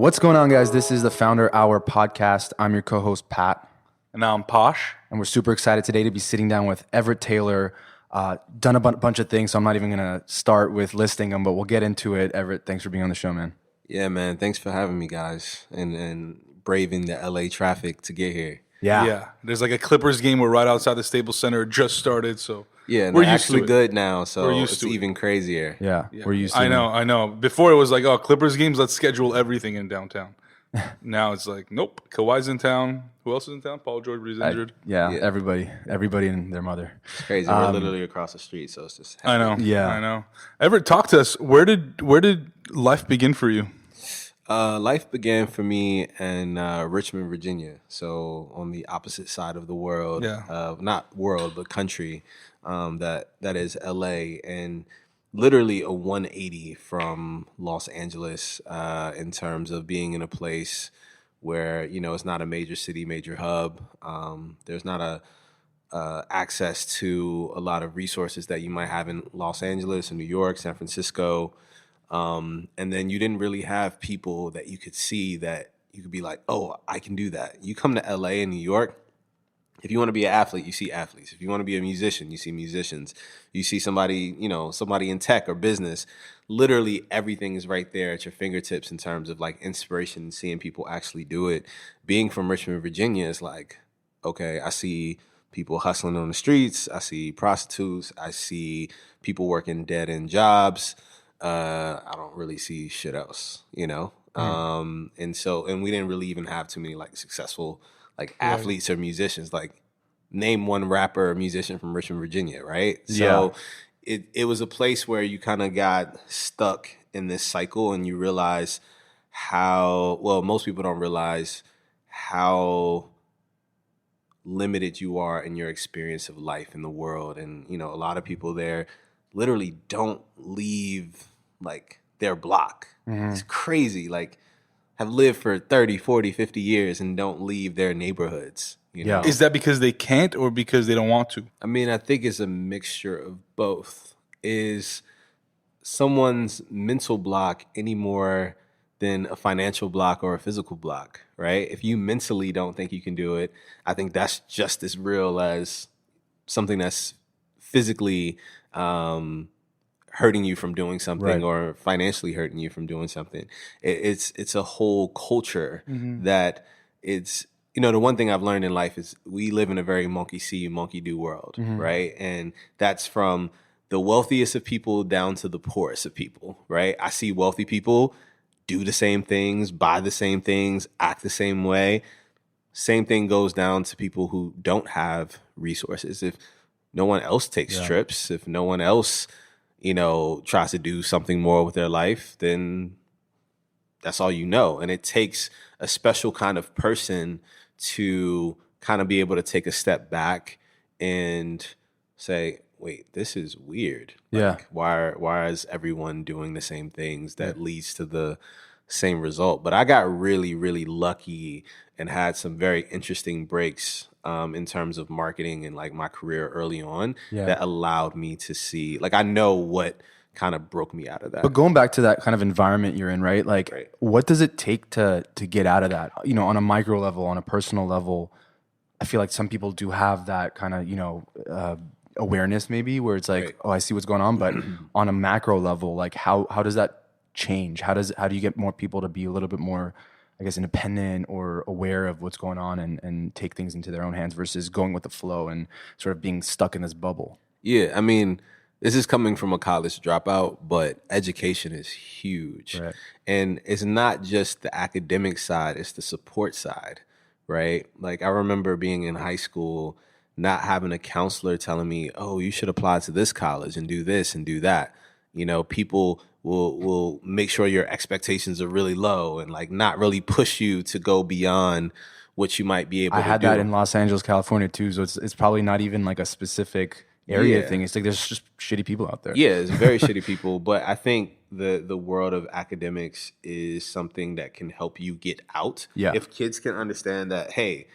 What's going on, guys? This is the Founder Hour podcast. I'm your co-host, Pat. And now I'm Posh. And we're super excited today to be sitting down with Everette Taylor. Done a bunch of things, so I'm not even going to start with listing them, but we'll get into it. Everette, thanks for being on the show, man. Yeah, man. Thanks for having me, guys, and braving the LA traffic to get here. Yeah. There's like a Clippers game. We're right outside the Staples Center. It just started, so Yeah, and we're they're used to actually it. good now, so We're used it's to it. even crazier. Yeah, we're used to it. I know. Before it was like, oh, Clippers games, let's schedule everything in downtown. Now it's like, nope. Kawhi's in town. Who else is in town? Paul George, but he's injured. Yeah, Yeah. everybody and their mother. It's crazy. We're literally across the street, so it's just I know. Yeah. I know. Everett, talk to us. Where did life begin for you? Life began for me in Richmond, Virginia. So on the opposite side of the world, Yeah. not world, but country, that is LA, and literally a 180 from Los Angeles in terms of being in a place where, you know, it's not a major city, major hub. There's not a access to a lot of resources that you might have in Los Angeles and New York, San Francisco. And then you didn't really have people that you could see that you could be like, oh, I can do that. You come to LA and New York, if you want to be an athlete, you see athletes. If you want to be a musician, you see musicians. You see somebody, you know, somebody in tech or business. Literally everything is right there at your fingertips in terms of like inspiration and seeing people actually do it. Being from Richmond, Virginia is like, okay, I see people hustling on the streets. I see prostitutes. I see people working dead-end jobs. I don't really see shit else, you know? And we didn't really even have too many like successful like athletes or musicians. Like name one rapper or musician from Richmond, Virginia, right? So it was a place where you kind of got stuck in this cycle and you realize most people don't realize how limited you are in your experience of life in the world. And, you know, a lot of people there literally don't leave like their block. It's crazy. Like have lived for 30, 40, 50 years and don't leave their neighborhoods. You know? Is that because they can't or because they don't want to? I mean, I think it's a mixture of both. Is someone's mental block any more than a financial block or a physical block, right? If you mentally don't think you can do it, I think that's just as real as something that's physically hurting you from doing something or financially hurting you from doing something. It's a whole culture that it's, you know, the one thing I've learned in life is we live in a very monkey see, monkey do world, right? And that's from the wealthiest of people down to the poorest of people, right? I see wealthy people do the same things, buy the same things, act the same way. Same thing goes down to people who don't have resources. If no one else takes trips, if no one else, you know, tries to do something more with their life, then that's all you know. And it takes a special kind of person to kind of be able to take a step back and say, wait, this is weird. Like, why is everyone doing the same things that leads to the same result? But I got really, really lucky and had some very interesting breaks in terms of marketing and like my career early on that allowed me to see, like, I know what kind of broke me out of that. But going back to that kind of environment you're in, right? Like, what does it take to get out of that? You know, on a micro level, on a personal level, I feel like some people do have that kind of, you know, awareness maybe where it's like, oh, I see what's going on. But on a macro level, like how does that change? How do you get more people to be a little bit more, I guess, independent or aware of what's going on and take things into their own hands versus going with the flow and sort of being stuck in this bubble? Yeah, I mean, this is coming from a college dropout, but education is huge. Right. And it's not just the academic side, it's the support side, right? Like I remember being in high school, not having a counselor telling me, oh, you should apply to this college and do this and do that. You know, people will make sure your expectations are really low and like not really push you to go beyond what you might be able to do. I had that in Los Angeles, California too. So it's probably not even like a specific area thing. It's like there's just shitty people out there. Yeah, it's very shitty people. But I think the world of academics is something that can help you get out. Yeah. If kids can understand that, hey,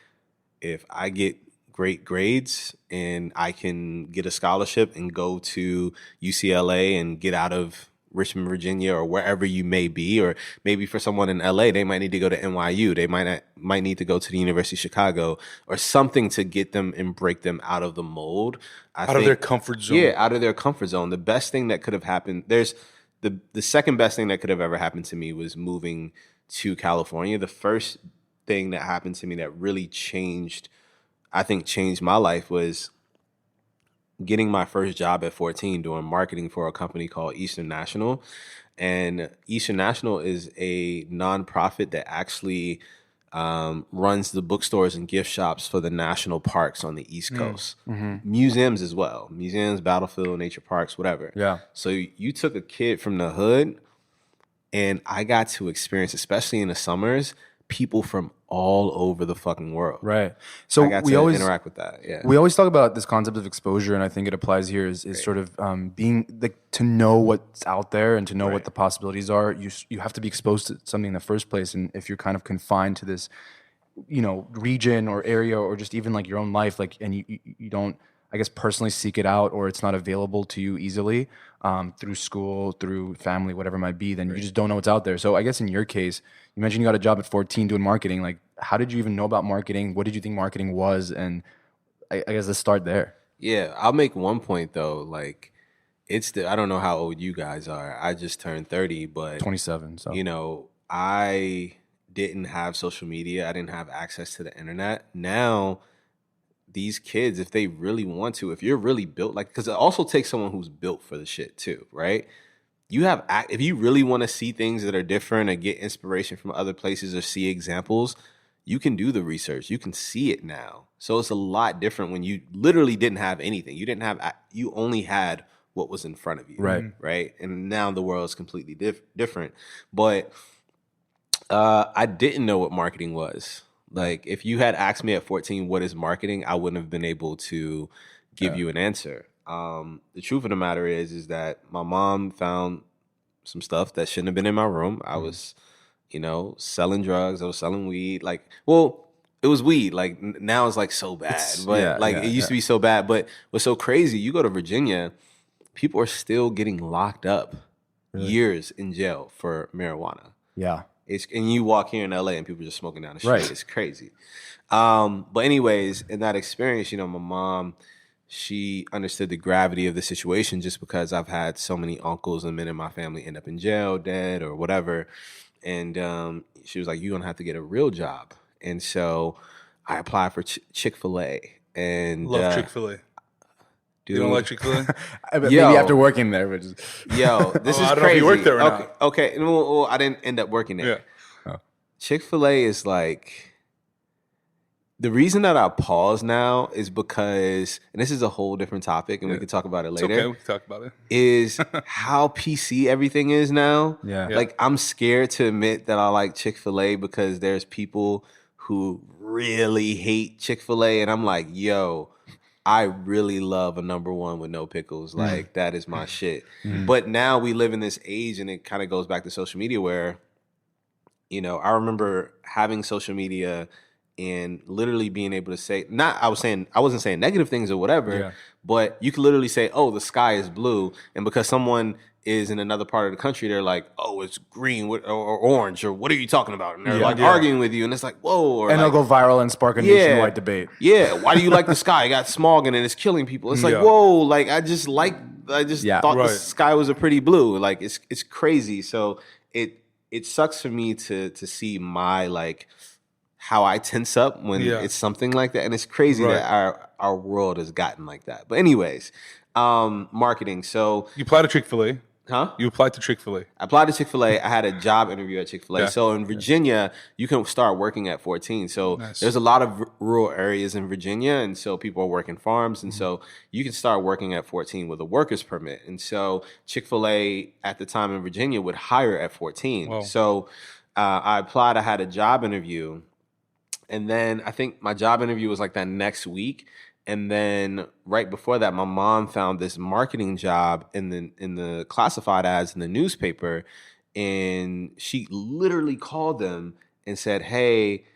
if I get great grades and I can get a scholarship and go to UCLA and get out of Richmond, Virginia, or wherever you may be, or maybe for someone in LA, they might need to go to NYU. They might need to go to the University of Chicago or something to get them and break them out of the mold. Out of their comfort zone. Yeah, out of their comfort zone. The best thing that could have happened, there's the second best thing that could have ever happened to me was moving to California. The first thing that happened to me that really changed my life was getting my first job at 14 doing marketing for a company called Eastern National. And Eastern National is a nonprofit that actually runs the bookstores and gift shops for the national parks on the East Coast. Museums as well. Museums, battlefield, nature parks, whatever. Yeah. So you took a kid from the hood, and I got to experience, especially in the summers, people from all over the fucking world. Right. So I got we to always interact with that. Yeah. We always talk about this concept of exposure, and I think it applies here. Is sort of being like to know what's out there and to know what the possibilities are. You have to be exposed to something in the first place, and if you're kind of confined to this, region or area or just even like your own life, like, and you don't, I guess, personally seek it out, or it's not available to you easily through school, through family, whatever it might be, then you just don't know what's out there. So I guess in your case, you mentioned you got a job at 14 doing marketing. Like, how did you even know about marketing? What did you think marketing was? And I guess let's start there. Yeah, I'll make one point though. Like, I don't know how old you guys are. I just turned 30, but 27. So I didn't have social media. I didn't have access to the internet. Now, these kids, if they really want to, if you're really built, like, because it also takes someone who's built for the shit too, right? If you really want to see things that are different or get inspiration from other places or see examples, you can do the research. You can see it now. So it's a lot different when you literally didn't have anything. You only had what was in front of you. Right. And now the world is completely different. But I didn't know what marketing was. Like, if you had asked me at 14, what is marketing, I wouldn't have been able to give you an answer. The truth of the matter is that my mom found some stuff that shouldn't have been in my room. I was, selling drugs. I was selling weed. Like, well, it was weed. Like, now it's like so bad. It used to be so bad. But what's so crazy, you go to Virginia, people are still getting locked up years in jail for marijuana. Yeah. And you walk here in LA and people are just smoking down the street. Right. It's crazy. But anyways, in that experience, my mom, she understood the gravity of the situation just because I've had so many uncles and men in my family end up in jail, dead, or whatever. And she was like, you're going to have to get a real job. And so I applied for Chick-fil-A. And love Chick-fil-A. Dude. You don't like Chick-fil-A? Maybe after working there. This is crazy. I don't know if you worked there or not. Okay. Well, I didn't end up working there. Yeah. Oh. Chick-fil-A is like... The reason that I pause now is because, and this is a whole different topic, and we can talk about it later. It's okay, we can talk about it. Is how PC everything is now. Yeah. Like, I'm scared to admit that I like Chick-fil-A because there's people who really hate Chick-fil-A, and I'm like, yo, I really love a number one with no pickles. Like, that is my shit. But now we live in this age, and it kind of goes back to social media where, I remember having social media and literally being able to say, I wasn't saying negative things or whatever, but you could literally say, oh, the sky is blue. And because someone is in another part of the country, they're like, oh, it's green or orange, or what are you talking about? And they're arguing with you. And it's like, whoa. And they'll go viral and spark a nationwide debate. Yeah. Why do you like the sky? It got smog and it's killing people. It's like, whoa, like I just thought the sky was a pretty blue. Like it's crazy. So it sucks for me to see my, like, how I tense up when it's something like that. And it's crazy that our world has gotten like that. But anyways, marketing. So you applied to Chick-fil-A. Huh? You applied to Chick-fil-A. I applied to Chick-fil-A. I had a job interview at Chick-fil-A. Yeah. So in Virginia, you can start working at 14. So there's a lot of rural areas in Virginia. And so people are working farms. And so you can start working at 14 with a worker's permit. And so Chick-fil-A at the time in Virginia would hire at 14. Wow. So I applied. I had a job interview. And then I think my job interview was like that next week. And then right before that, my mom found this marketing job in the classified ads in the newspaper. And she literally called them and said, hey,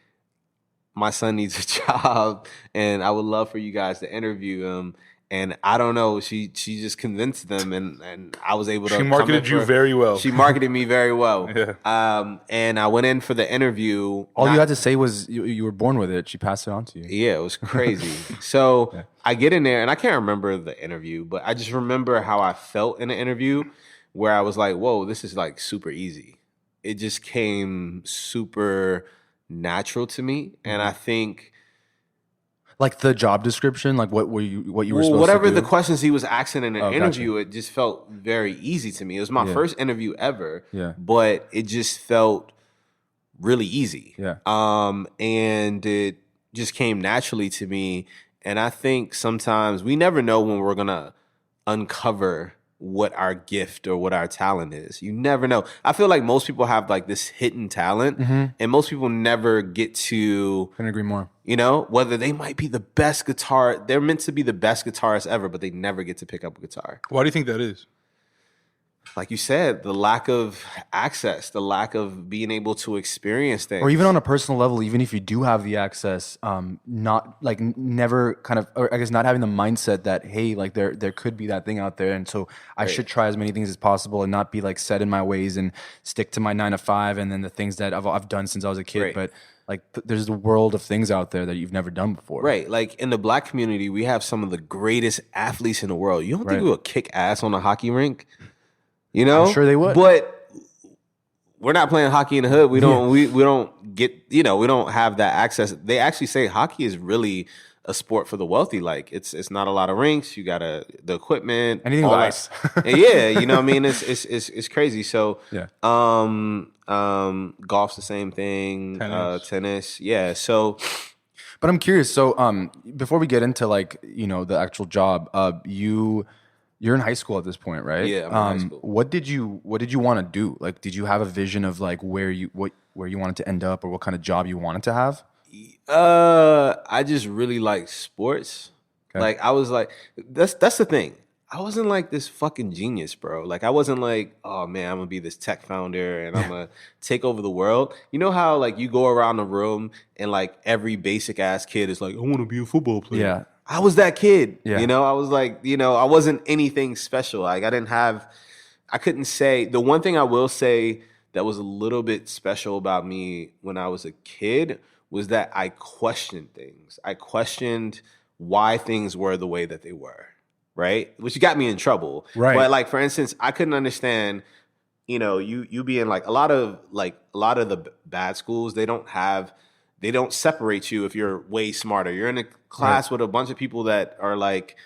my son needs a job and I would love for you guys to interview him. And I don't know, she just convinced them, and I was able to. She marketed you very well. She marketed me very well. Yeah. And I went in for the interview. All you had to say was you were born with it. She passed it on to you. Yeah, it was crazy. So I get in there, and I can't remember the interview, but I just remember how I felt in the interview, where I was like, "Whoa, this is like super easy." It just came super natural to me, and I think. Like the job description, like what you were supposed to do? Whatever the questions he was asking in an interview, it just felt very easy to me. It was my first interview ever, but it just felt really easy. Yeah. And it just came naturally to me. And I think sometimes we never know when we're gonna uncover what our gift or what our talent is. You never know. I feel like most people have like this hidden talent, and most people never get to. Couldn't agree more. You know, whether they might be the best guitar, they're meant to be the best guitarist ever, but they never get to pick up a guitar. Why do you think that is? Like you said, the lack of access, the lack of being able to experience things. Or even on a personal level, even if you do have the access, not like never kind of, or I guess not having the mindset that, hey, like there could be that thing out there. And so I should try as many things as possible and not be like set in my ways and stick to my 9 to 5 and then the things that I've done since I was a kid. Right. But like there's a world of things out there that you've never done before. Right. Like in the black community, we have some of the greatest athletes in the world. You don't think we would kick ass on a hockey rink? You know? I'm sure they would. But we're not playing hockey in the hood. We don't we don't get, we don't have that access. They actually say hockey is really a sport for the wealthy. Like it's not a lot of rinks. You got the equipment. Anything with ice. Yeah, you know what I mean? It's crazy. So golf's the same thing. Tennis. Yeah. So but I'm curious. So before we get into like, the actual job, you're in high school at this point, right? Yeah, I'm in high school. What did you want to do? Like, did you have a vision of like where you wanted to end up or what kind of job you wanted to have? I just really like sports. Okay. Like I was like, that's the thing. I wasn't like this fucking genius, bro. Like I wasn't like, oh man, I'm gonna be this tech founder and I'm gonna take over the world. You know how like you go around the room and like every basic ass kid is like, I want to be a football player. Yeah. I was that kid. Yeah. I was like, I wasn't anything special. Like I couldn't say, the one thing I will say that was a little bit special about me when I was a kid was that I questioned things. I questioned why things were the way that they were, right? Which got me in trouble. Right. But like, for instance, I couldn't understand, you being like a lot of the bad schools, they don't separate you if you're way smarter. You're in a class with a bunch of people that are like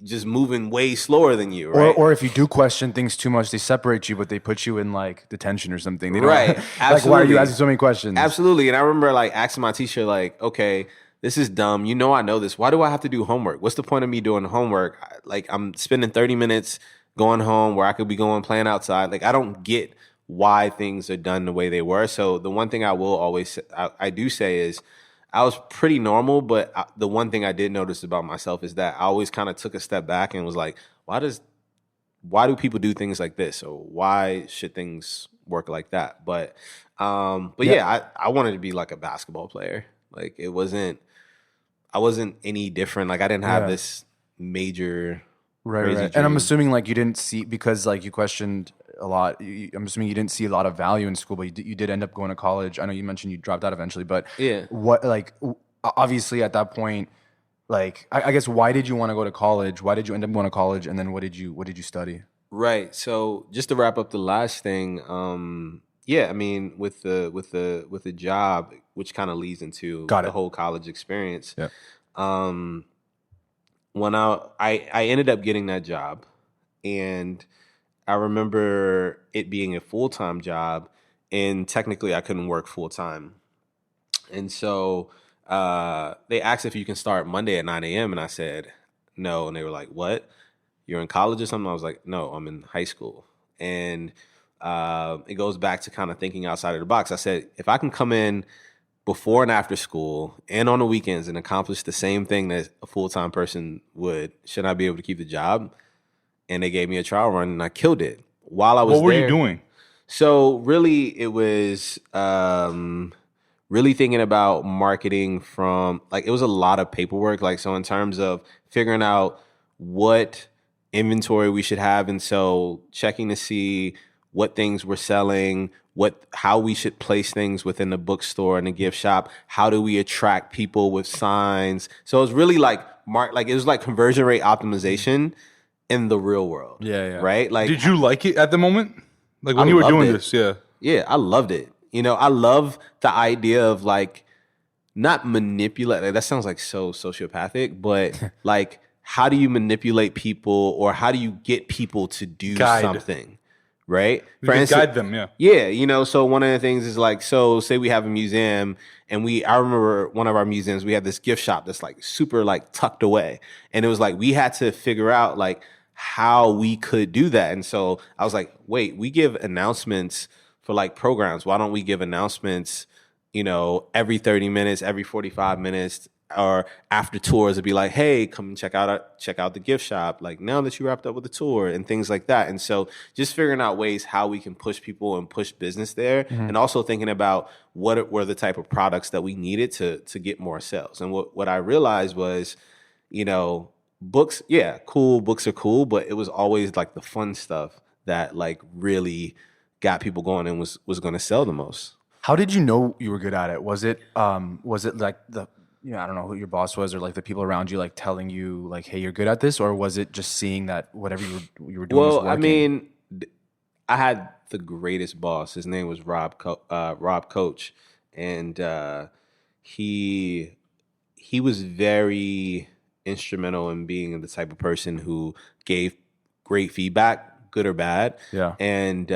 just moving way slower than you, right? Or if you do question things too much, they separate you, but they put you in like detention or something. They don't, right. Like, why are you asking so many questions? Absolutely. And I remember like asking my teacher, like, okay, this is dumb. I know this. Why do I have to do homework? What's the point of me doing homework? Like I'm spending 30 minutes going home where I could be playing outside. Like I don't get why things are done the way they were. So the one thing I will always I do say is I was pretty normal, but the one thing I did notice about myself is that I always kind of took a step back and was like, why do people do things like this? Or why should things work like that? But yeah, I wanted to be like a basketball player. Like I wasn't any different. Like I didn't have this major right. dream. And I'm assuming like you didn't see, because like you questioned a lot. I'm assuming you didn't see a lot of value in school, but you did end up going to college. I know you mentioned you dropped out eventually, but what, like, obviously at that point, like, I guess why did you want to go to college? Why did you end up going to college? And then what did you study? Right. So just to wrap up the last thing, I mean, with the job, which kind of leads into the whole college experience. Yeah. When I ended up getting that job, and I remember it being a full-time job, and technically I couldn't work full-time. And so they asked if you can start Monday at 9 a.m. And I said, no. And they were like, what? You're in college or something? I was like, no, I'm in high school. And it goes back to kind of thinking outside of the box. I said, if I can come in before and after school and on the weekends and accomplish the same thing that a full-time person would, shouldn't I be able to keep the job? And they gave me a trial run, and I killed it while I was there. What were you doing? So really, it was really thinking about marketing from, like, it was a lot of paperwork. Like, so in terms of figuring out what inventory we should have. And so checking to see what things we're selling, how we should place things within the bookstore and the gift shop. How do we attract people with signs? So it's really like it was like conversion rate optimization in the real world. Yeah. Right? Like, did you like it at the moment? Like when you were doing this? Yeah. Yeah, I loved it. I love the idea of like not manipulate. Like, that sounds like so sociopathic, but like, how do you manipulate people, or how do you get people to do something? Right? For instance, guide them, yeah. Yeah, so one of the things is like, so say we have a museum, and I remember one of our museums, we had this gift shop that's like super like tucked away. And it was like, we had to figure out like how we could do that. And so I was like, wait, we give announcements for like programs. Why don't we give announcements, every 30 minutes, every 45 minutes, or after tours, it'd be like, hey, come and check out the gift shop, like now that you wrapped up with the tour, and things like that. And so just figuring out ways how we can push people and push business there, and also thinking about what were the type of products that we needed to get more sales. And what I realized was, books, cool, books are cool, but it was always like the fun stuff that like really got people going and was going to sell the most. How did you know you were good at it? Was it like I don't know who your boss was, or like the people around you like telling you like, hey, you're good at this? Or was it just seeing that whatever you were doing was working? I mean, I had the greatest boss. His name was Rob Coach. And he was very instrumental in being the type of person who gave great feedback, good or bad. Yeah. And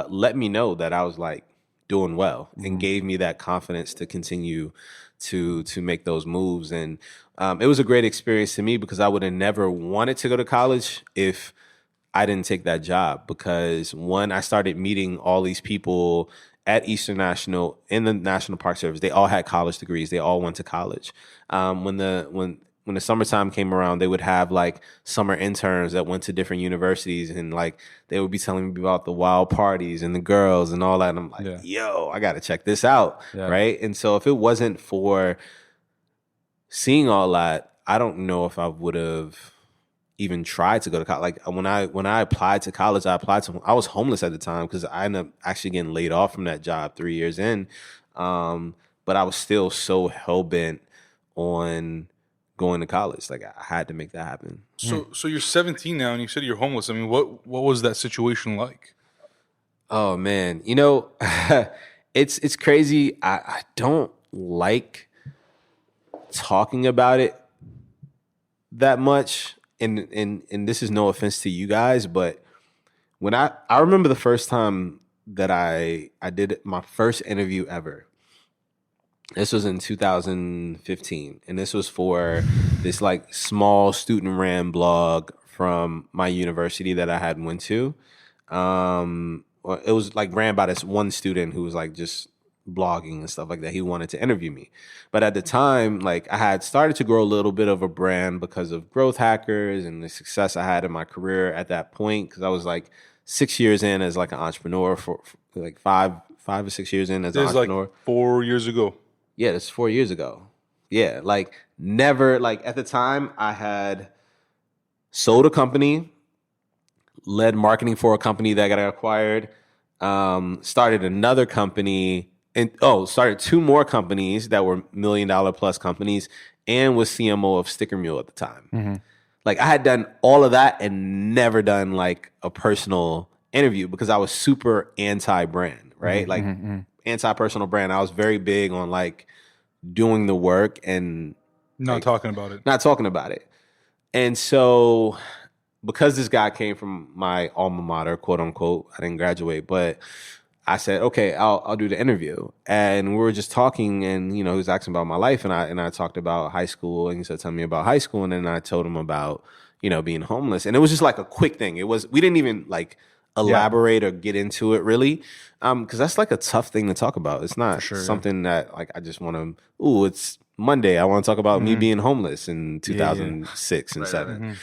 let me know that I was like doing well, and gave me that confidence to continue to make those moves. And it was a great experience to me, because I would have never wanted to go to college if I didn't take that job. Because one, I started meeting all these people at Eastern National in the National Park Service. They all had college degrees. They all went to college. When the summertime came around, they would have like summer interns that went to different universities, and like they would be telling me about the wild parties and the girls and all that. And I'm like, yo, I got to check this out. Yeah. Right. And so if it wasn't for seeing all that, I don't know if I would have even tried to go to college. Like when I applied to college, I was homeless at the time, because I ended up actually getting laid off from that job 3 years in. But I was still so hell-bent on going to college. Like, I had to make that happen. So you're 17 now, and you said you're homeless. I mean, what was that situation like? Oh man, it's crazy. I don't like talking about it that much, and this is no offense to you guys, but when I remember the first time that I did my first interview ever. This was in 2015, and this was for this like small student ran blog from my university that I had went to. It was like ran by this one student who was like just blogging and stuff like that. He wanted to interview me, but at the time, like I had started to grow a little bit of a brand because of GrowthHackers and the success I had in my career at that point. Because I was like 6 years in as like an entrepreneur, for like five or 6 years in as an entrepreneur. Like 4 years ago. Yeah, that's 4 years ago. Yeah, like never, like at the time I had sold a company, led marketing for a company that got acquired, started another company, and started two more companies that were $1 million plus companies, and was CMO of Sticker Mule at the time. Mm-hmm. Like I had done all of that and never done like a personal interview, because I was super anti-brand, right? Mm-hmm. Like anti-personal brand. I was very big on like doing the work and not talking about it. And so because this guy came from my alma mater, quote unquote, I didn't graduate, but I said, okay, I'll do the interview. And we were just talking, and he was asking about my life, and I talked about high school, and he said, tell me about high school. And then I told him about, being homeless. And it was just like a quick thing. We didn't even like elaborate or get into it really, because that's like a tough thing to talk about. It's not something that like I just want to. It's Monday. I want to talk about me being homeless in 2006 and 7.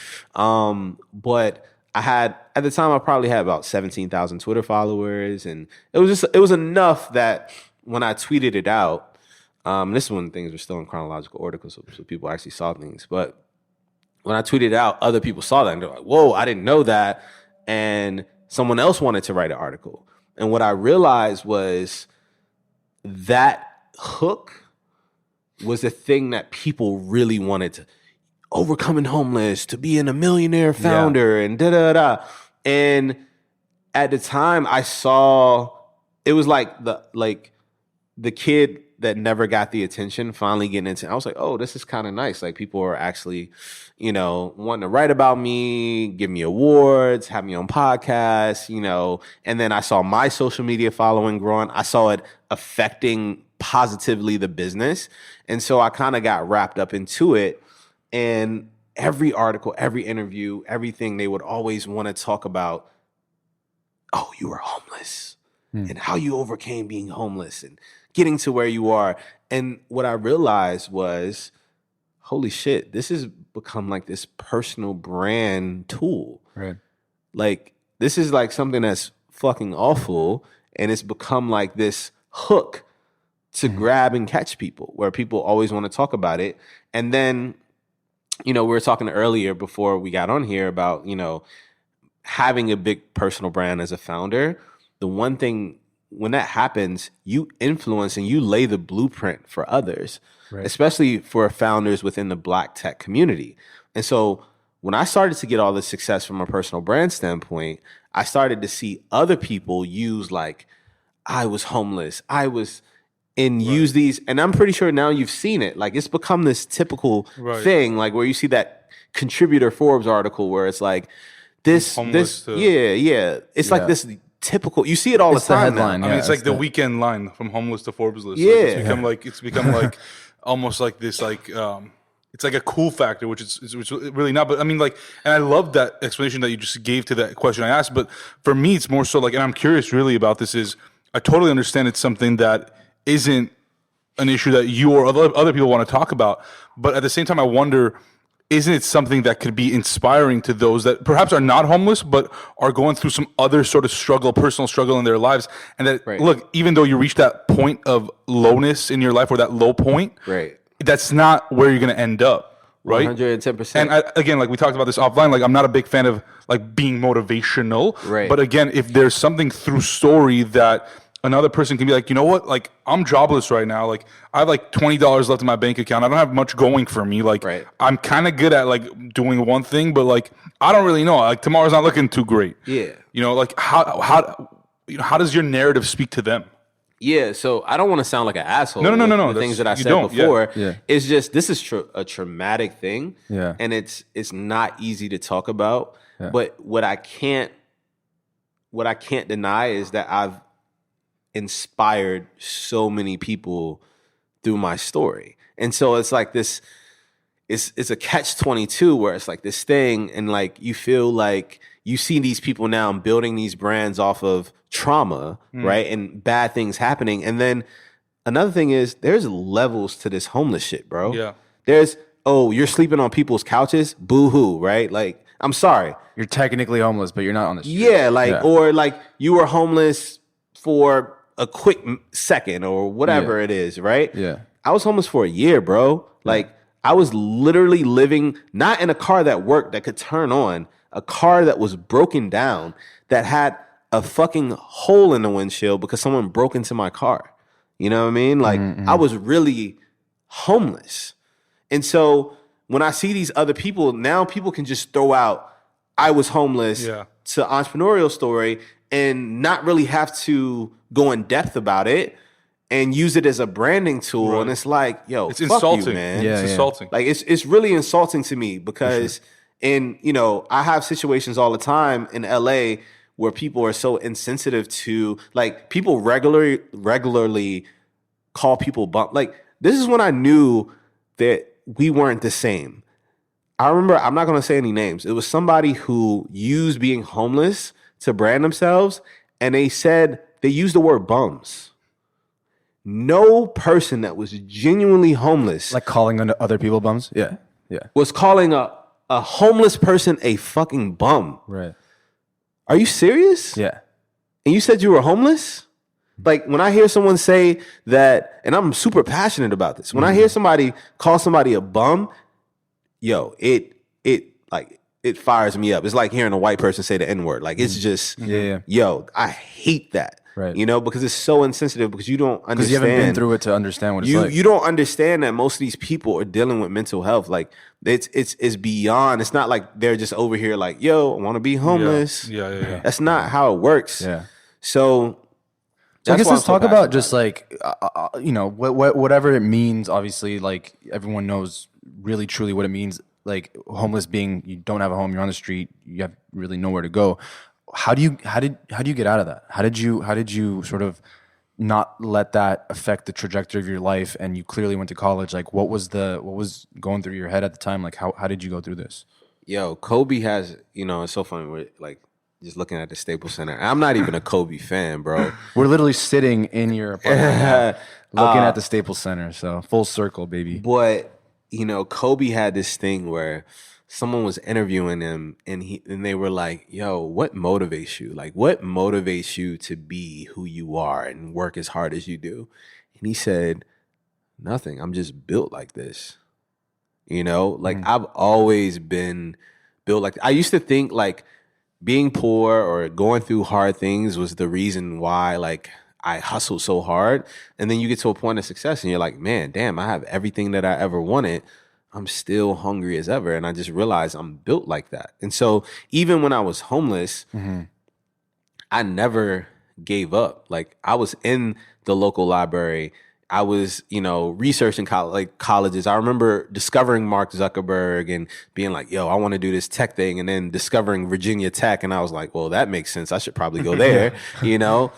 But I had at the time I probably had about 17,000 Twitter followers, and it was enough that when I tweeted it out, this is when things were still in chronological order, so people actually saw things, but when I tweeted it out, other people saw that and they're like, whoa, I didn't know that. And someone else wanted to write an article. And what I realized was that hook was the thing that people really wanted to overcoming homeless, to being a millionaire founder and da-da-da. And at the time I saw, it was like the kid that never got the attention finally getting into, I was like, oh, this is kind of nice. Like people are actually, you know, wanting to write about me, give me awards, have me on podcasts, you know, and then I saw my social media following growing. I saw it affecting positively the business. And so I kind of got wrapped up into it. And every article, every interview, everything, they would always want to talk about, oh, you were homeless and how you overcame being homeless and getting to where you are. And what I realized was, holy shit, this has become like this personal brand tool. Right. Like this is like something that's fucking awful. And it's become like this hook to grab and catch people, where people always want to talk about it. And then, you know, we were talking earlier before we got on here about, you know, having a big personal brand as a founder. The one thing, when that happens, you influence and you lay the blueprint for others, right, especially for founders within the Black tech community. And so when I started to get all this success from a personal brand standpoint, I started to see other people use like, I was homeless, I was, and use these, and I'm pretty sure now you've seen it. Like it's become this typical thing, like where you see that contributor Forbes article where it's like this, it's like this typical. You see it all the time now. I mean, it's like the weekend line from homeless to Forbes list. Like, it's become like almost like this, like it's like a cool factor, which is really not. But I mean, like, and I love that explanation that you just gave to that question I asked. But for me, it's more so like, and I'm curious really about this is, I totally understand it's something that isn't an issue that you or other people want to talk about. But at the same time, I wonder, isn't it something that could be inspiring to those that perhaps are not homeless, but are going through some other sort of struggle, personal struggle in their lives? And that, look, even though you reach that point of lowness in your life or that low point, that's not where you're going to end up, right? 110%. And again, like we talked about this offline, like I'm not a big fan of like being motivational. Right. But again, if there's something through story that another person can be like, you know what, like I'm jobless right now. Like I have like $20 left in my bank account. I don't have much going for me. Like I'm kind of good at like doing one thing, but like I don't really know. Like tomorrow's not looking too great. Yeah. You know, like how does your narrative speak to them? Yeah, so I don't want to sound like an asshole. No. The things that I said before, it's just this is a traumatic thing, and it's not easy to talk about. But what I can't deny is that I've inspired so many people through my story, and so it's like this. It's a catch-22 where it's like this thing, and like you feel like you see these people now building these brands off of trauma, right? And bad things happening. And then another thing is there's levels to this homeless shit, bro. Yeah. There's, oh, you're sleeping on people's couches? Boo-hoo, right? Like, I'm sorry. You're technically homeless, but you're not on the street. Yeah, like, or like you were homeless for a quick second or whatever it is, right? Yeah. I was homeless for a year, bro. Like, I was literally living not in a car that worked, that could turn on, a car that was broken down, that had a fucking hole in the windshield because someone broke into my car. You know what I mean? Like, I was really homeless. And so when I see these other people, now people can just throw out, I was homeless to entrepreneurial story and not really have to go in depth about it and use it as a branding tool. And it's like, yo, it's fuck insulting, you, man. It's insulting. Like, it's really insulting to me because, and you know, I have situations all the time in LA where people are so insensitive to, like, people regularly call people bump. Like, this is when I knew that we weren't the same. I remember, I'm not going to say any names. It was somebody who used being homeless to brand themselves, and they said, they used the word bums. No person that was genuinely homeless, Like calling other people bums? Yeah. was calling a homeless person a fucking bum. Right. Are you serious? Yeah. And you said you were homeless? Like, when I hear someone say that, and I'm super passionate about this, when I hear somebody call somebody a bum, yo, it it fires me up. It's like hearing a white person say the N-word. Like it's just, yo, I hate that. Right. You know, because it's so insensitive because you don't understand. Because you haven't been through it to understand what it's like. You don't understand that most of these people are dealing with mental health. Like it's beyond. It's not like they're just over here like, yo, I want to be homeless. Yeah. That's not how it works. Yeah. So I guess let's talk about just like, you know, whatever it means. Obviously, like everyone knows really truly what it means. Like homeless being, you don't have a home, you're on the street, you have really nowhere to go. How did you get out of that? How did you sort of not let that affect the trajectory of your life? And you clearly went to college. Like what was going through your head at the time? Like how did you go through this? Yo, Kobe has, you know, it's so funny. We're like just looking at the Staples Center. I'm not even a Kobe fan, bro. We're literally sitting in your apartment now, looking at the Staples Center. So full circle, baby. But you know, Kobe had this thing where someone was interviewing him and they were like, yo, what motivates you? Like, what motivates you to be who you are and work as hard as you do? And he said, nothing. I'm just built like this. You know, like I've always been built like, I used to think like being poor or going through hard things was the reason why like I hustled so hard. And then you get to a point of success and you're like, man, damn, I have everything that I ever wanted. I'm still hungry as ever. And I just realized I'm built like that. And so even when I was homeless, I never gave up. Like I was in the local library. I was, you know, researching colleges. I remember discovering Mark Zuckerberg and being like, yo, I want to do this tech thing. And then discovering Virginia Tech. And I was like, well, that makes sense. I should probably go there, you know,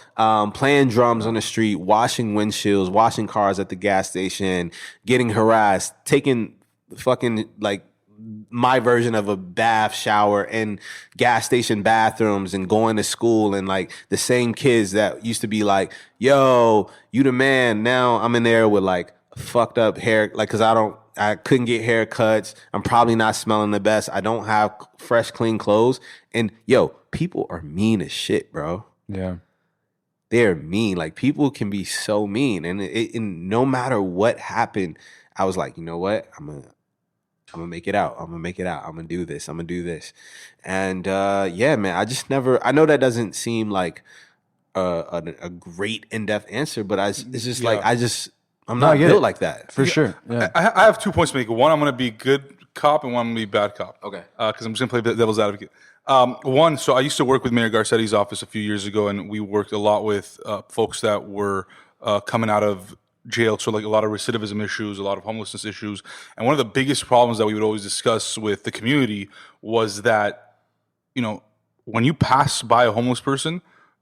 playing drums on the street, washing windshields, washing cars at the gas station, getting harassed, taking fucking like my version of a bath shower in gas station bathrooms and going to school and like the same kids that used to be like, yo, you the man. Now I'm in there with like fucked up hair, like, cause I couldn't get haircuts. I'm probably not smelling the best. I don't have fresh, clean clothes. And yo, people are mean as shit, bro. Yeah. They're mean. Like people can be so mean. And no matter what happened, I was like, you know what? I'm gonna make it out. I'm gonna do this. And yeah, man, I know that doesn't seem like a great in-depth answer, but it's just like, I'm not built like that. For sure. Yeah. I have 2 points to make. One, I'm going to be good cop, and one, I'm going to be bad cop. Okay. Because I'm just going to play devil's advocate. One, so I used to work with Mayor Garcetti's office a few years ago, and we worked a lot with folks that were coming out of jail, so like a lot of recidivism issues, a lot of homelessness issues. And one of the biggest problems that we would always discuss with the community was that, you know, when you pass by a homeless person,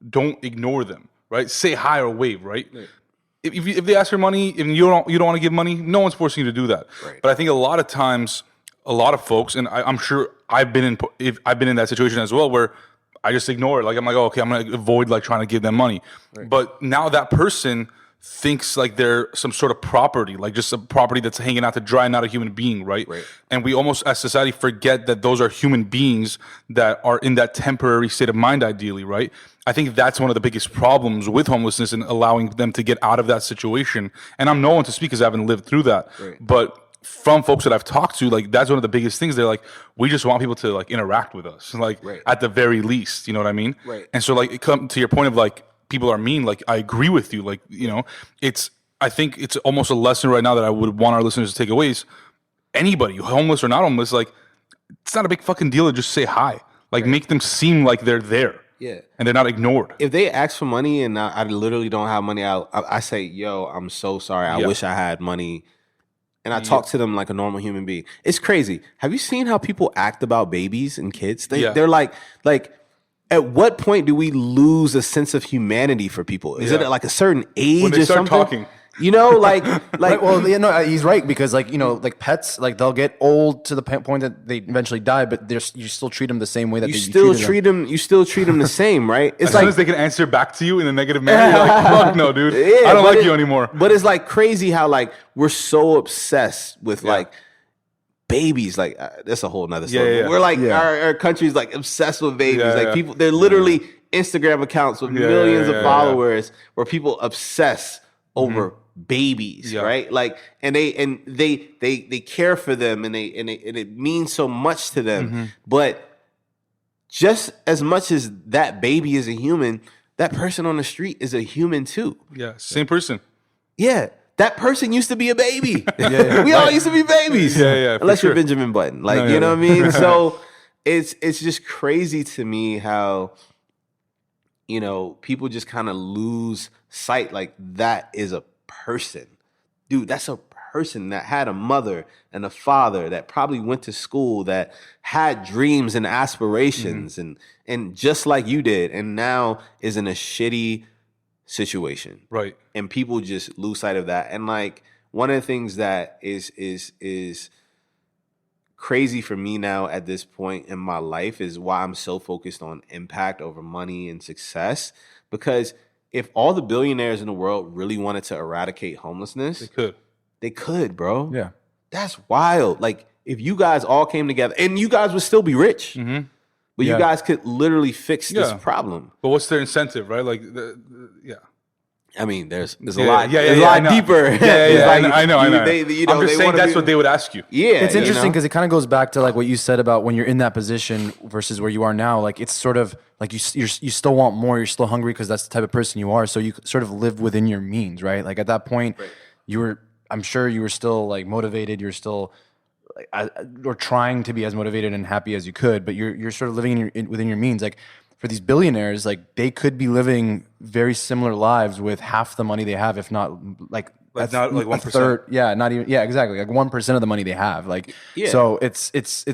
don't ignore them, right? Say hi or wave, right? If they ask for money, if you don't want to give money, no one's forcing you to do that. Right. But I think a lot of times, a lot of folks, and I'm sure I've been in that situation as well, where I just ignore it. Like I'm like, oh, okay, I'm gonna avoid like trying to give them money. Right. But now that person thinks like they're some sort of property, like just a property that's hanging out to dry, not a human being, right? And we almost, as society, forget that those are human beings that are in that temporary state of mind, ideally, right? I think that's one of the biggest problems with homelessness and allowing them to get out of that situation. And I'm no one to speak because I haven't lived through that. Right. But from folks that I've talked to, like that's one of the biggest things. They're like, we just want people to like interact with us, like at the very least, you know what I mean? Right. And so like, it come to your point of like, people are mean. Like I agree with you. Like, you know, I think it's almost a lesson right now that I would want our listeners to take away is anybody, homeless or not homeless, like it's not a big fucking deal to just say hi. Like make them seem like they're there. Yeah. And they're not ignored. If they ask for money and I literally don't have money, I say, yo, I'm so sorry. I wish I had money. And I talk to them like a normal human being. It's crazy. Have you seen how people act about babies and kids? They're like, at what point do we lose a sense of humanity for people? Is it at like a certain age when they or start something? Talking. You know, like, well, you know, he's right because, like, you know, like pets, like they'll get old to the point that they eventually die, but you still treat them the same way that you still treat them the same, right? It's as soon as they can answer back to you in a negative manner, you're like, fuck no, dude, I don't like you anymore. But it's like crazy how like we're so obsessed with like babies. Like that's a whole nother story. We're like our country's like obsessed with babies. Like people, they're literally Instagram accounts with millions of followers where people obsess over babies, right? Like, and they care for them, and it means so much to them. But just as much as that baby is a human, that person on the street is a human too. Yeah, same person. Yeah, that person used to be a baby. We all used to be babies. Unless you're Benjamin Button, like you know what I mean. So it's just crazy to me how people just kind of lose sight. Like, that is a person, dude. That's a person that had a mother and a father, that probably went to school, that had dreams and aspirations, and just like you did, and now is in a shitty situation, right? And people just lose sight of that. And like, one of the things that is crazy for me now at this point in my life is why I'm so focused on impact over money and success. Because if all the billionaires in the world really wanted to eradicate homelessness, they could, bro. Yeah, that's wild. Like, if you guys all came together, and you guys would still be rich, but you guys could literally fix this problem. But what's their incentive, right? Like, I mean, there's a lot, a lot deeper. I know. I'm just saying that's what they would ask you. Yeah, it's interesting because it kind of goes back to like what you said about when you're in that position versus where you are now. Like, it's sort of like you still want more. You're still hungry because that's the type of person you are. So you sort of live within your means, right? Like, at that point, I'm sure you were still like motivated. You're still or trying to be as motivated and happy as you could, but you're sort of living within your means. Like, for these billionaires, like, they could be living very similar lives with half the money they have, if not like not like 1%. Yeah, not even. Yeah, exactly. Like 1% of the money they have. Like, so it's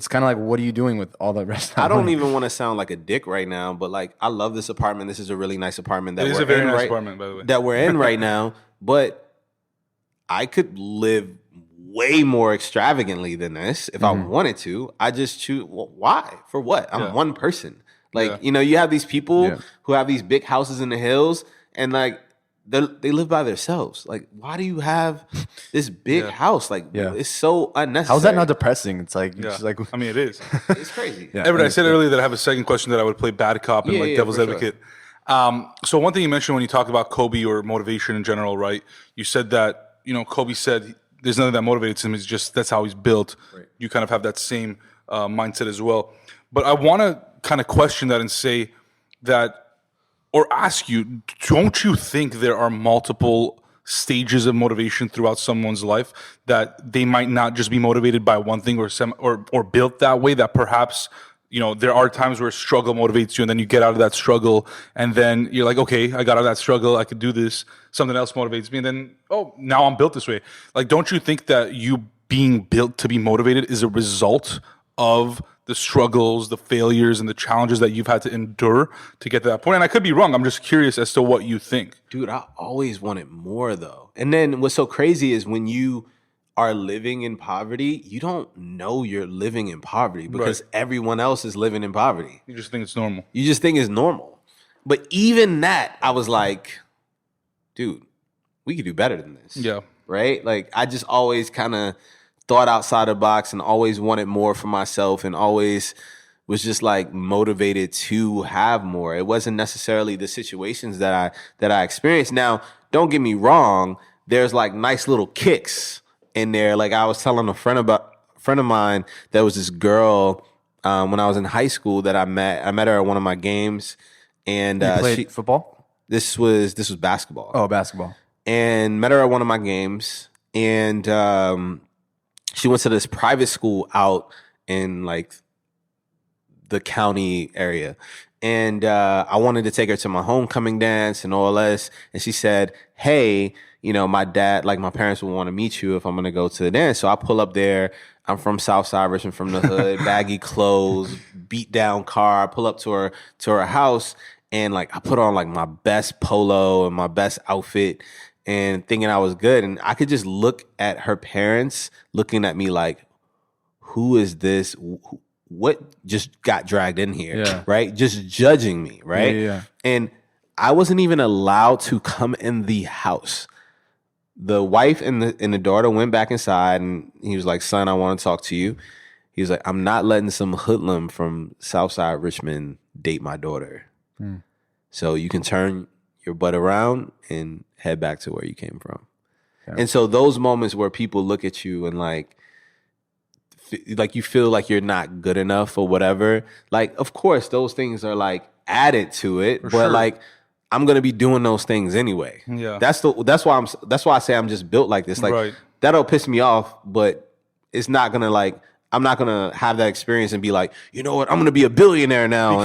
kind of like, what are you doing with all the rest? Of I don't money? even want to sound like a dick right now, but like, I love this apartment. This is a really nice apartment It is a very nice apartment, by the way, that we're in right now. But I could live way more extravagantly than this if I wanted to. I just choose. Well, why? For what? I'm one person. Like, you have these people who have these big houses in the hills, and like, they live by themselves. Like, why do you have this big house? Like, it's so unnecessary. How's that not depressing? It's like, just like, I mean, it is. It's crazy. Everett, I said earlier that I have a second question that I would play bad cop and like devil's advocate. Sure. So one thing you mentioned when you talk about Kobe or motivation in general, right? You said that, Kobe said there's nothing that motivates him. It's just, that's how he's built. Right. You kind of have that same mindset as well. But I want to kind of question that and say that, or ask you, don't you think there are multiple stages of motivation throughout someone's life, that they might not just be motivated by one thing or built that way, that perhaps, there are times where struggle motivates you, and then you get out of that struggle, and then you're like, okay, I got out of that struggle, I could do this, something else motivates me, and then, now I'm built this way. Like, don't you think that you being built to be motivated is a result of the struggles, the failures, and the challenges that you've had to endure to get to that point? And I could be wrong. I'm just curious as to what you think. Dude, I always wanted more, though. And then what's so crazy is when you are living in poverty, you don't know you're living in poverty because everyone else is living in poverty. You just think it's normal. You just think it's normal. But even that, I was like, dude, we could do better than this. Yeah. Right? Like, I just always kind of thought outside the box and always wanted more for myself, and always was just like motivated to have more. It wasn't necessarily the situations that I experienced. Now, don't get me wrong, there's like nice little kicks in there. Like, I was telling a friend of mine, there was this girl when I was in high school that I met her at one of my games, and you played football? This was basketball. Oh, basketball. And met her at one of my games, and she went to this private school out in like the county area. And I wanted to take her to my homecoming dance and all this. And she said, hey, my dad, like my parents would want to meet you if I'm going to go to the dance. So I pull up there. I'm from Southside, Richmond, from the hood, baggy clothes, beat down car. I pull up to her house, and like I put on like my best polo and my best outfit, and thinking I was good. And I could just look at her parents looking at me like, who is this? What just got dragged in here? Yeah. Right? Just judging me, right? Yeah. And I wasn't even allowed to come in the house. The wife and the daughter went back inside, and he was like, son, I want to talk to you. He was like, I'm not letting some hoodlum from Southside Richmond date my daughter. So you can turn your butt around and head back to where you came from. And so those moments where people look at you and like you feel like you're not good enough or whatever, like of course those things are like added to it, but like I'm gonna be doing those things anyway. Yeah, that's why I say I'm just built like this. Like that'll piss me off, but it's not gonna like I'm not gonna have that experience and be like, you know what, I'm gonna be a billionaire now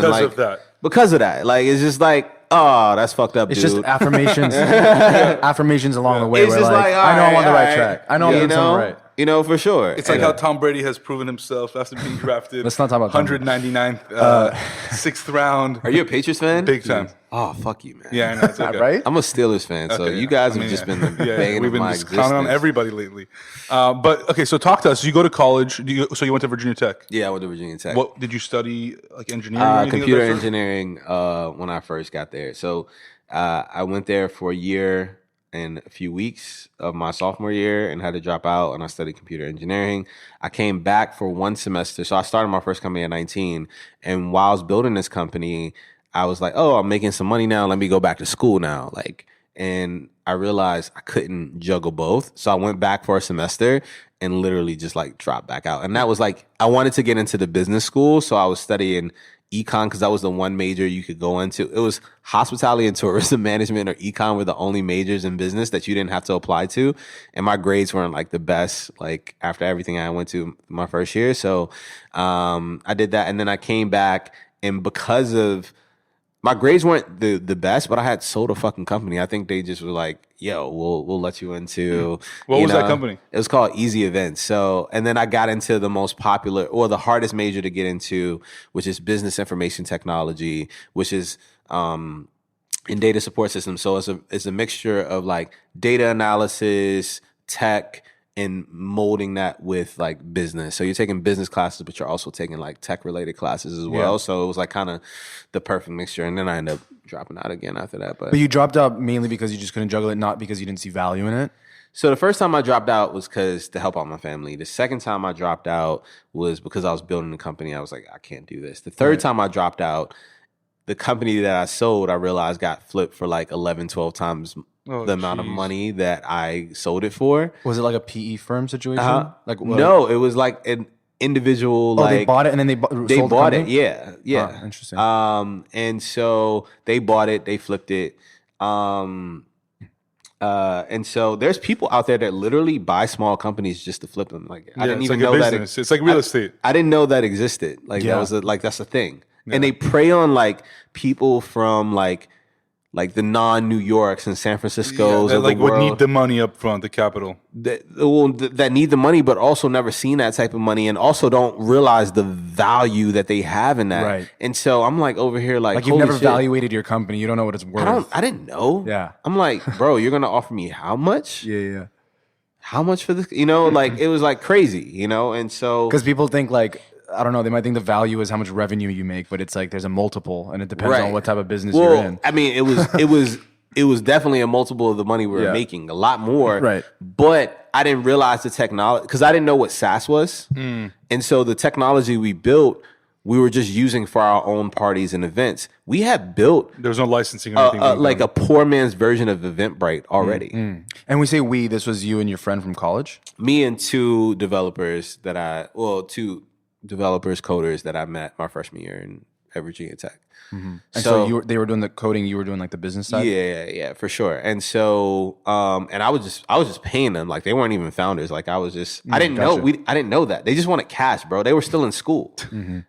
because of that. Like it's just like, oh, that's fucked up. It's just affirmations, affirmations along the way. It's just like I know I'm on the right track. I know I'm doing something right. You know, for sure. It's like how Tom Brady has proven himself after being drafted. Let's not talk about 199th, sixth round. Are you a Patriots fan? Big time. Oh, fuck you, man. Yeah, I know. It's okay. Right? I'm a Steelers fan, so you guys have just been the bane we've of been my just existence. counting on everybody lately. But okay, so talk to us. You go to college. So you went to Virginia Tech? Yeah, I went to Virginia Tech. What did you study? Like engineering? Computer engineering. When I first got there, so I went there for a year and a few weeks of my sophomore year and had to drop out, and I studied computer engineering. I came back for one semester. So I started my first company at 19, and while I was building this company, I was like, oh, I'm making some money now. Let me go back to school now. Like, and I realized I couldn't juggle both. So I went back for a semester and literally just like dropped back out. And that was like, I wanted to get into the business school. So I was studying econ because that was the one major you could go into. It was hospitality and tourism management, or econ were the only majors in business that you didn't have to apply to. And my grades weren't like the best, like after everything I went to my first year. So I did that. And then I came back, and because of my grades weren't the best, but I had sold a fucking company. I think they just were like, yo, we'll let you into. What was that company? It was called Easy Events. So, and then I got into the most popular or the hardest major to get into, which is business information technology, which is in data support systems. So it's a mixture of like data analysis, tech, and molding that with like business. So you're taking business classes, but you're also taking like tech related classes as well. So it was like kind of the perfect mixture. And then I ended up dropping out again after that. But you dropped out mainly because you just couldn't juggle it, not because you didn't see value in it? So the first time I dropped out was because to help out my family. The second time I dropped out was because I was building a company. I was like, I can't do this. The third time I dropped out, the company that I sold, I realized got flipped for like 11, 12 times the amount of money that I sold it for. Was it like a PE firm situation? No, it was like an individual. Oh, they bought it and then they bought it. Yeah. Oh, interesting. And so they bought it, they flipped it. And so there's people out there that literally buy small companies just to flip them. Like I didn't even know that. It's like real estate. I didn't know that existed. Like that was that's a thing. Yeah. And they prey on like people from like the non-New Yorks and San Franciscos that of like the world. Would need the money up front, the capital. That need the money, but also never seen that type of money, and also don't realize the value that they have in that. Right. And so I'm like over here like you've never evaluated your company. You don't know what it's worth. I didn't know. Yeah. I'm like, bro, you're gonna offer me how much? Yeah. How much for this? You know, like it was like crazy. You know, and so because people think like, I don't know, they might think the value is how much revenue you make, but it's like there's a multiple, and it depends on what type of business you're in. I mean, it was definitely a multiple of the money we were making, a lot more. Right. But I didn't realize the technology because I didn't know what SaaS was, and so the technology we built, we were just using for our own parties and events. We had built there was no licensing or anything like a poor man's version of Eventbrite already. And we say we. This was you and your friend from college. Me and two developers, coders that I met my freshman year at Virginia Tech. And so they were doing the coding, you were doing like the business side? Yeah, for sure. And so and I was just paying them, like they weren't even founders. Like I was just I didn't know that. They just wanted cash, bro. They were still in school.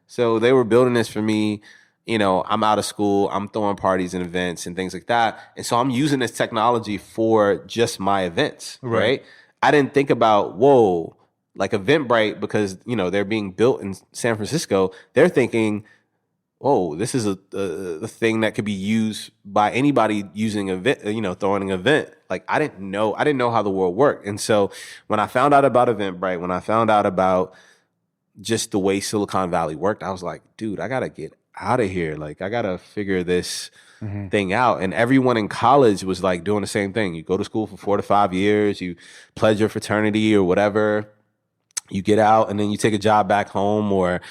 So they were building this for me. You know, I'm out of school, I'm throwing parties and events and things like that. And so I'm using this technology for just my events, right? I didn't think about, like Eventbrite, because you know they're being built in San Francisco. They're thinking, "Oh, this is a thing that could be used by anybody using event, throwing an event." Like I didn't know how the world worked. And so when I found out about Eventbrite, when I found out about just the way Silicon Valley worked, I was like, "Dude, I gotta get out of here. Like I gotta figure this thing out." And everyone in college was like doing the same thing. You go to school for 4 to 5 years, you pledge your fraternity or whatever. You get out and then you take a job back home or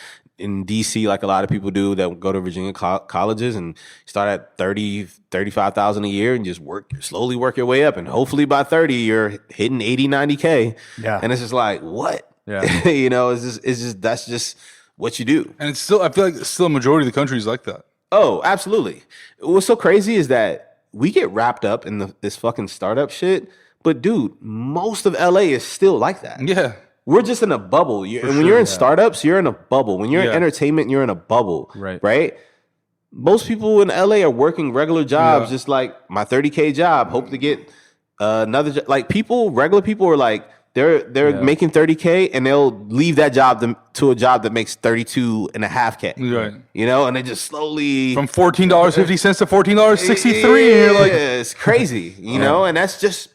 in DC, like a lot of people do that go to Virginia colleges and start at 30, 35,000 a year and just slowly work your way up. And hopefully by 30, you're hitting 80, 90K. Yeah. And it's just like, what? Yeah. You know, it's just, that's just what you do. And it's still, I feel like still a majority of the country is like that. Oh, absolutely. What's so crazy is that we get wrapped up in this fucking startup shit. But dude, most of LA is still like that. Yeah. We're just in a bubble. When you're in startups, you're in a bubble. When you're in entertainment, you're in a bubble. Right? Most people in LA are working regular jobs, just like my 30K job. Hope to get another job. Like regular people are like, they're making 30K and they'll leave that job to a job that makes 32.5K. Right. You know, and they just slowly from $14.50 to $14.63. Yeah, Like, it's crazy, you know, and that's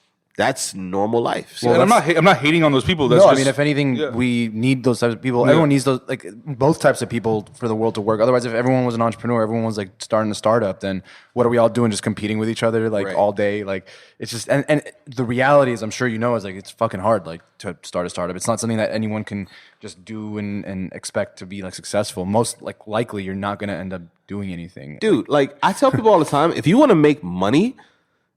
normal life. So and I'm not hating on those people. That's no, just, I mean, if anything, we need those types of people. Everyone needs those, like both types of people for the world to work. Otherwise, if everyone was an entrepreneur, everyone was like starting a startup, then what are we all doing? Just competing with each other like all day? Like it's just, and the reality is, I'm sure you know, is like it's fucking hard like to start a startup. It's not something that anyone can just do and expect to be like successful. Most likely, you're not going to end up doing anything. Dude, like I tell people all the time, if you want to make money,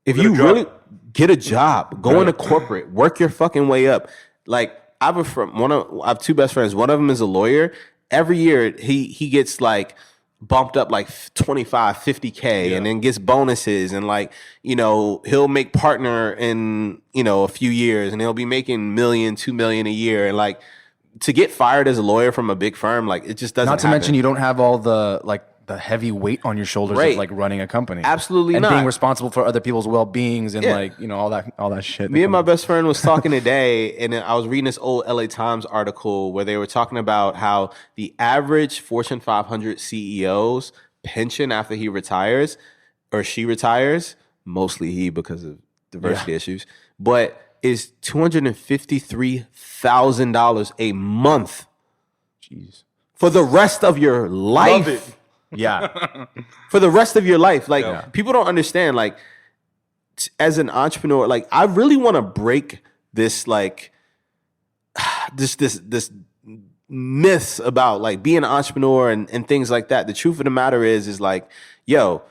if you really get a job, go into corporate, work your fucking way up. Like I have two best friends. One of them is a lawyer. Every year he gets like bumped up like 25, 50K and then gets bonuses and like, you know, he'll make partner in, you know, a few years and he'll be making $1 million, $2 million a year. And like to get fired as a lawyer from a big firm, like it just doesn't Not to happen. mention you don't have all the the heavy weight on your shoulders of like running a company. Absolutely and not. being responsible for other people's well-beings and like, you know, all that shit. Me and my best friend was talking today, and I was reading this old LA Times article where they were talking about how the average Fortune 500 CEO's pension after he retires or she retires, mostly he because of diversity issues, but is $253,000 a month. Jeez. For the rest of your life. Love it. Yeah. For the rest of your life. Like people don't understand, like as an entrepreneur, like I really want to break this like this myths about like being an entrepreneur and things like that. The truth of the matter is like, yo,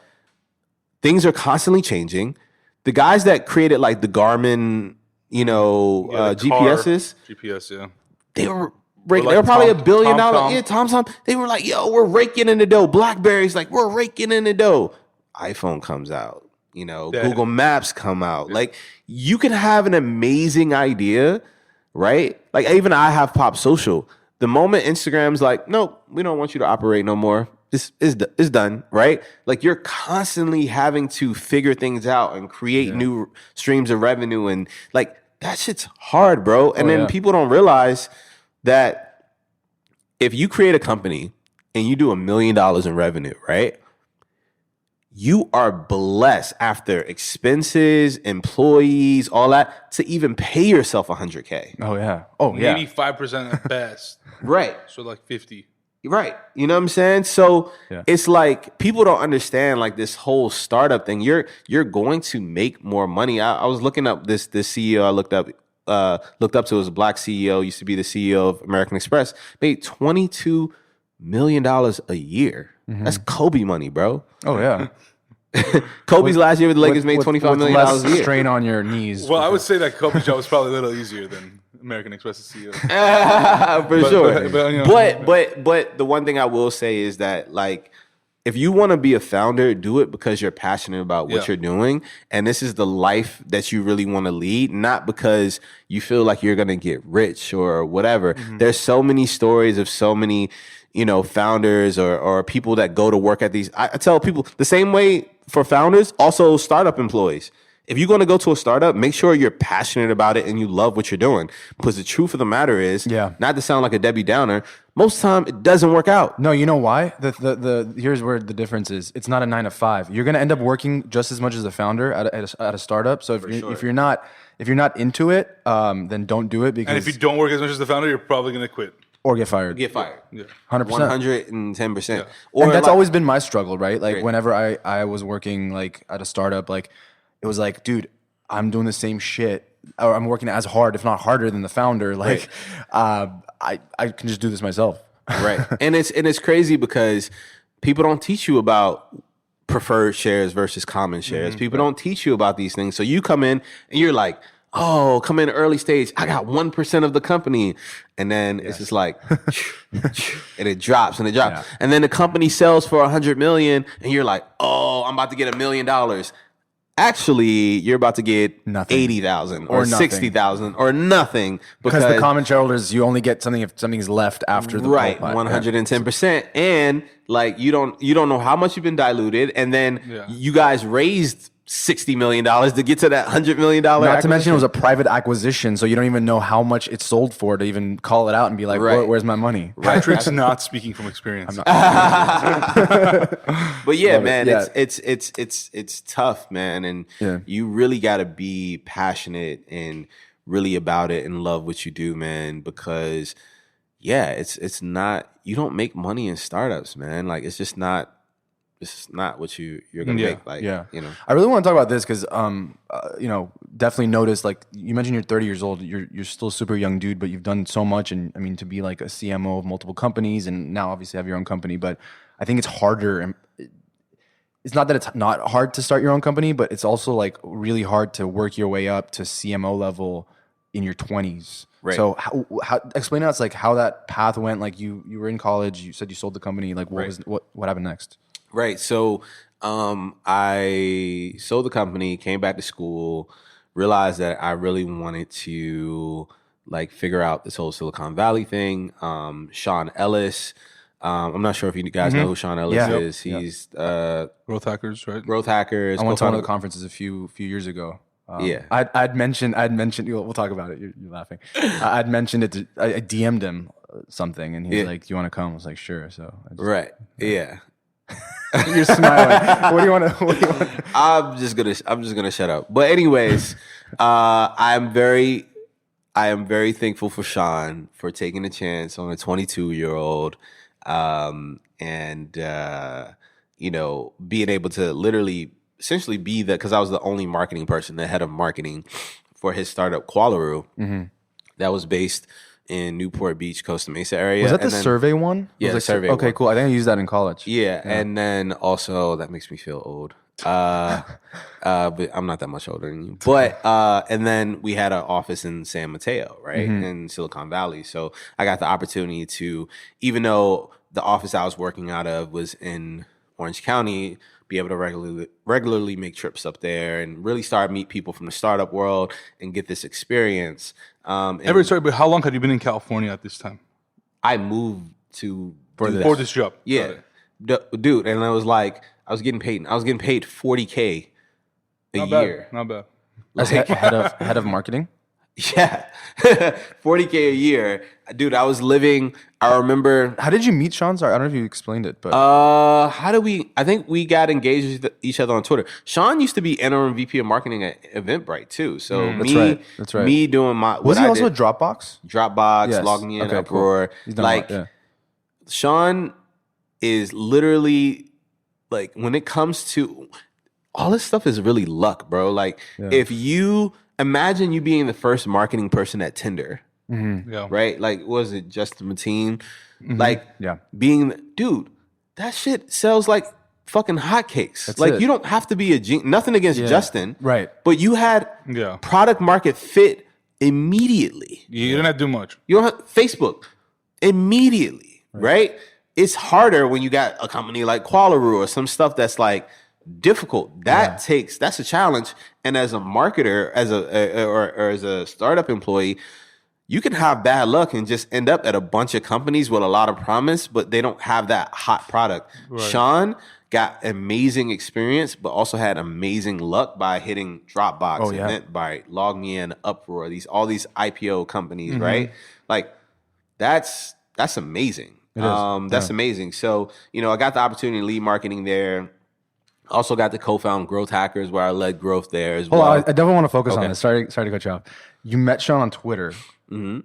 things are constantly changing. The guys that created like the Garmin, you know, GPSs. GPS, they were probably $1 billion. Yeah, Tom. They were like, yo, we're raking in the dough. BlackBerry's like, we're raking in the dough. iPhone comes out. You know, Google Maps come out. Like, you can have an amazing idea, right? Like, even I have PopSocial. The moment Instagram's like, nope, we don't want you to operate no more. It's done, right? Like, you're constantly having to figure things out and create new streams of revenue. And, like, that shit's hard, bro. And then people don't realize that if you create a company and you do $1 million in revenue, right? You are blessed after expenses, employees, all that to even pay yourself $100K. Oh yeah. Oh yeah. 85% at best. Right. So like 50. Right. You know what I'm saying? So it's like people don't understand like this whole startup thing. You're going to make more money. I was looking up this CEO I looked up to, was a black CEO, used to be the CEO of American Express, made $22 million a year. Mm-hmm. That's Kobe money, bro. Oh yeah. Kobe's last year with the Lakers made $25 million a year. Strain on your knees. Well, I would say that Kobe's job was probably a little easier than American Express's CEO. For sure. But, you know. But the one thing I will say is that like, if you want to be a founder, do it because you're passionate about what you're doing. And this is the life that you really want to lead, not because you feel like you're going to get rich or whatever. Mm-hmm. There's so many stories of so many, you know, founders or people that go to work at these. I tell people the same way for founders, also startup employees. If you're going to go to a startup, make sure you're passionate about it and you love what you're doing. Because the truth of the matter is, not to sound like a Debbie Downer, most of the time it doesn't work out. No, you know why? The here's where the difference is. It's not a 9 to 5. You're going to end up working just as much as a founder at a startup. So if you're not into it, then don't do it. Because and if you don't work as much as the founder, you're probably going to quit. Or get fired. Get fired. Yeah. 100%. 110%. Yeah. And that's always been my struggle, right? Like whenever I was working like at a startup, like it was like, dude, I'm doing the same shit, or I'm working as hard, if not harder than the founder. Like, I can just do this myself. Right. And it's crazy because people don't teach you about preferred shares versus common shares. People don't teach you about these things. So you come in and you're like, oh, come in early stage. I got 1% of the company. And then it's just like, and it drops and it drops. Yeah. And then the company sells for 100 million and you're like, oh, I'm about to get $1 million. Actually, you're about to get nothing. 80,000 or 60,000 or nothing because the common shareholders, you only get something if something's left after the 110%. And like you don't know how much you've been diluted, and then you guys raised $60 million to get to that $100 million. Not to mention it was a private acquisition, so you don't even know how much it sold for to even call it out and be like, where's my money? Patrick's not speaking from experience. But yeah, man, it's tough, man, and you really got to be passionate and really about it and love what you do, man, because it's not, you don't make money in startups, man. Like it's just not. This is not what you're gonna make. Like, you know, I really want to talk about this because, you know, definitely noticed. Like you mentioned, you're 30 years old. You're still a super young dude, but you've done so much. And I mean, to be like a CMO of multiple companies, and now obviously have your own company. But I think it's harder. And it's not that it's not hard to start your own company, but it's also like really hard to work your way up to CMO level in your 20s. Right. So how explain to us like how that path went. Like you were in college. You said you sold the company. Like what happened next? Right. So I sold the company, came back to school, realized that I really wanted to like figure out this whole Silicon Valley thing. Sean Ellis. I'm not sure if you guys know who Sean Ellis is. He's GrowthHackers, right? GrowthHackers. I went to one of the conferences a few years ago. I'd mentioned. We'll talk about it. You're laughing. I'd mentioned it. I DM'd him something, and he's like, "Do you want to come?" I was like, "Sure." So You're smiling. What do you want? I'm just gonna shut up. But anyways, I am very thankful for Sean for taking a chance on a 22-year-old, and you know, being able to literally essentially be because I was the only marketing person, the head of marketing for his startup Qualaroo, that was based in Newport Beach, Costa Mesa area. Was that the survey one? Yeah, the survey Okay, one. cool. I think I used that in college. Yeah, and then also that makes me feel old. But I'm not that much older than you. But and then we had an office in San Mateo, right, in Silicon Valley. So I got the opportunity to, even though the office I was working out of was in Orange County, be able to regularly make trips up there and really start meet people from the startup world and get this experience. Sorry, but how long had you been in California at this time? I moved for this job. Yeah, dude, and I was like, I was getting paid $40K a year. Not bad. As head of marketing. Yeah, $40K a year, dude. I was living. I remember. How did you meet Sean? Sorry, I don't know if you explained it, but how did we? I think we got engaged with each other on Twitter. Sean used to be interim VP of marketing at Eventbrite too. So that's right. Me doing my. Was he also a Dropbox? Dropbox, yes. Log Me In, Uproar. Cool. Like Sean is literally like, when it comes to all this stuff is really luck, bro. Like if you imagine you being the first marketing person at Tinder, right? Like, was it Justin Mateen? Like, being, dude, that shit sells like fucking hotcakes. That's like, you don't have to be a genius. Nothing against Justin, right? But you had product market fit immediately. You didn't have to do much. You don't have Facebook immediately, right? It's harder when you got a company like Qualaroo or some stuff that's like difficult. That's a challenge. And as a marketer, as a startup employee, you can have bad luck and just end up at a bunch of companies with a lot of promise, but they don't have that hot product. Right. Sean got amazing experience, but also had amazing luck by hitting Dropbox, Eventbrite, Log Me In, Uproar, all these IPO companies, right? Like, that's amazing. That's amazing. So, you know, I got the opportunity to lead marketing there. Also got to co-found GrowthHackers, where I led growth there as well. Hold on, I definitely want to focus on this. Sorry to cut you off. You met Sean on Twitter.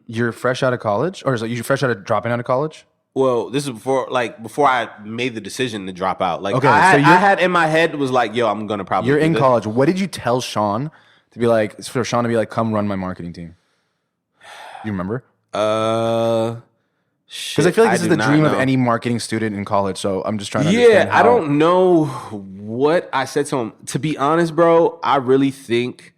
You're fresh out of college, or so you're fresh out of dropping out of college? Well, this is before I made the decision to drop out. Like, I had in my head was like, yo, I'm gonna probably. You're in college. What did you tell Sean to be like? For Sean to be like, come run my marketing team. You remember? Because I feel like this is the dream of any marketing student in college. So I'm just trying to understand I don't know what I said to him. To be honest, bro, I really think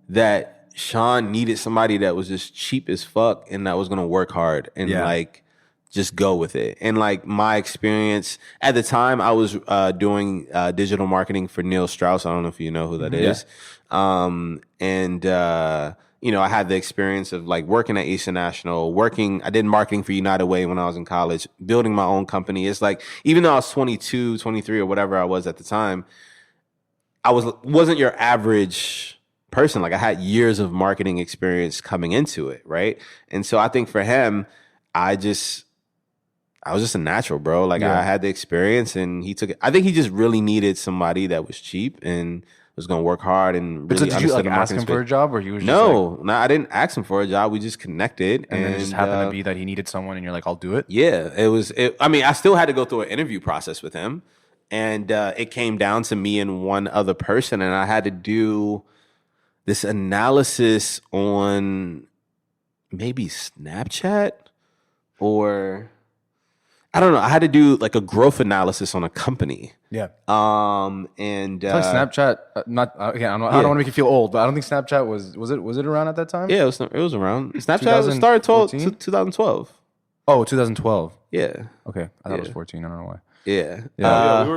that Sean needed somebody that was just cheap as fuck and that was gonna work hard and like just go with it. And like my experience at the time, I was doing digital marketing for Neil Strauss. I don't know if you know who that is. You know, I had the experience of like working at Eastern National, I did marketing for United Way when I was in college, building my own company. It's like, even though I was 22, 23 or whatever I was at the time, wasn't your average person. Like I had years of marketing experience coming into it, right? And so I think for him, I was just a natural, bro. Like I had the experience and he took it. I think he just really needed somebody that was cheap and was going to work hard and really did you like ask him for a job, or he was just no, I didn't ask him for a job. We just connected, and then it just happened to be that he needed someone, and you're like, I'll do it. Yeah, I mean, I still had to go through an interview process with him, and it came down to me and one other person, and I had to do this analysis on maybe Snapchat or I don't know. I had to do like a growth analysis on a company. Yeah. And like Snapchat. Not again. I don't want to make you feel old, but I don't think Snapchat was it around at that time? Yeah, it was around. Snapchat started 2012. Oh, 2012. Yeah. Okay, I thought it was 14. I don't know why. Yeah.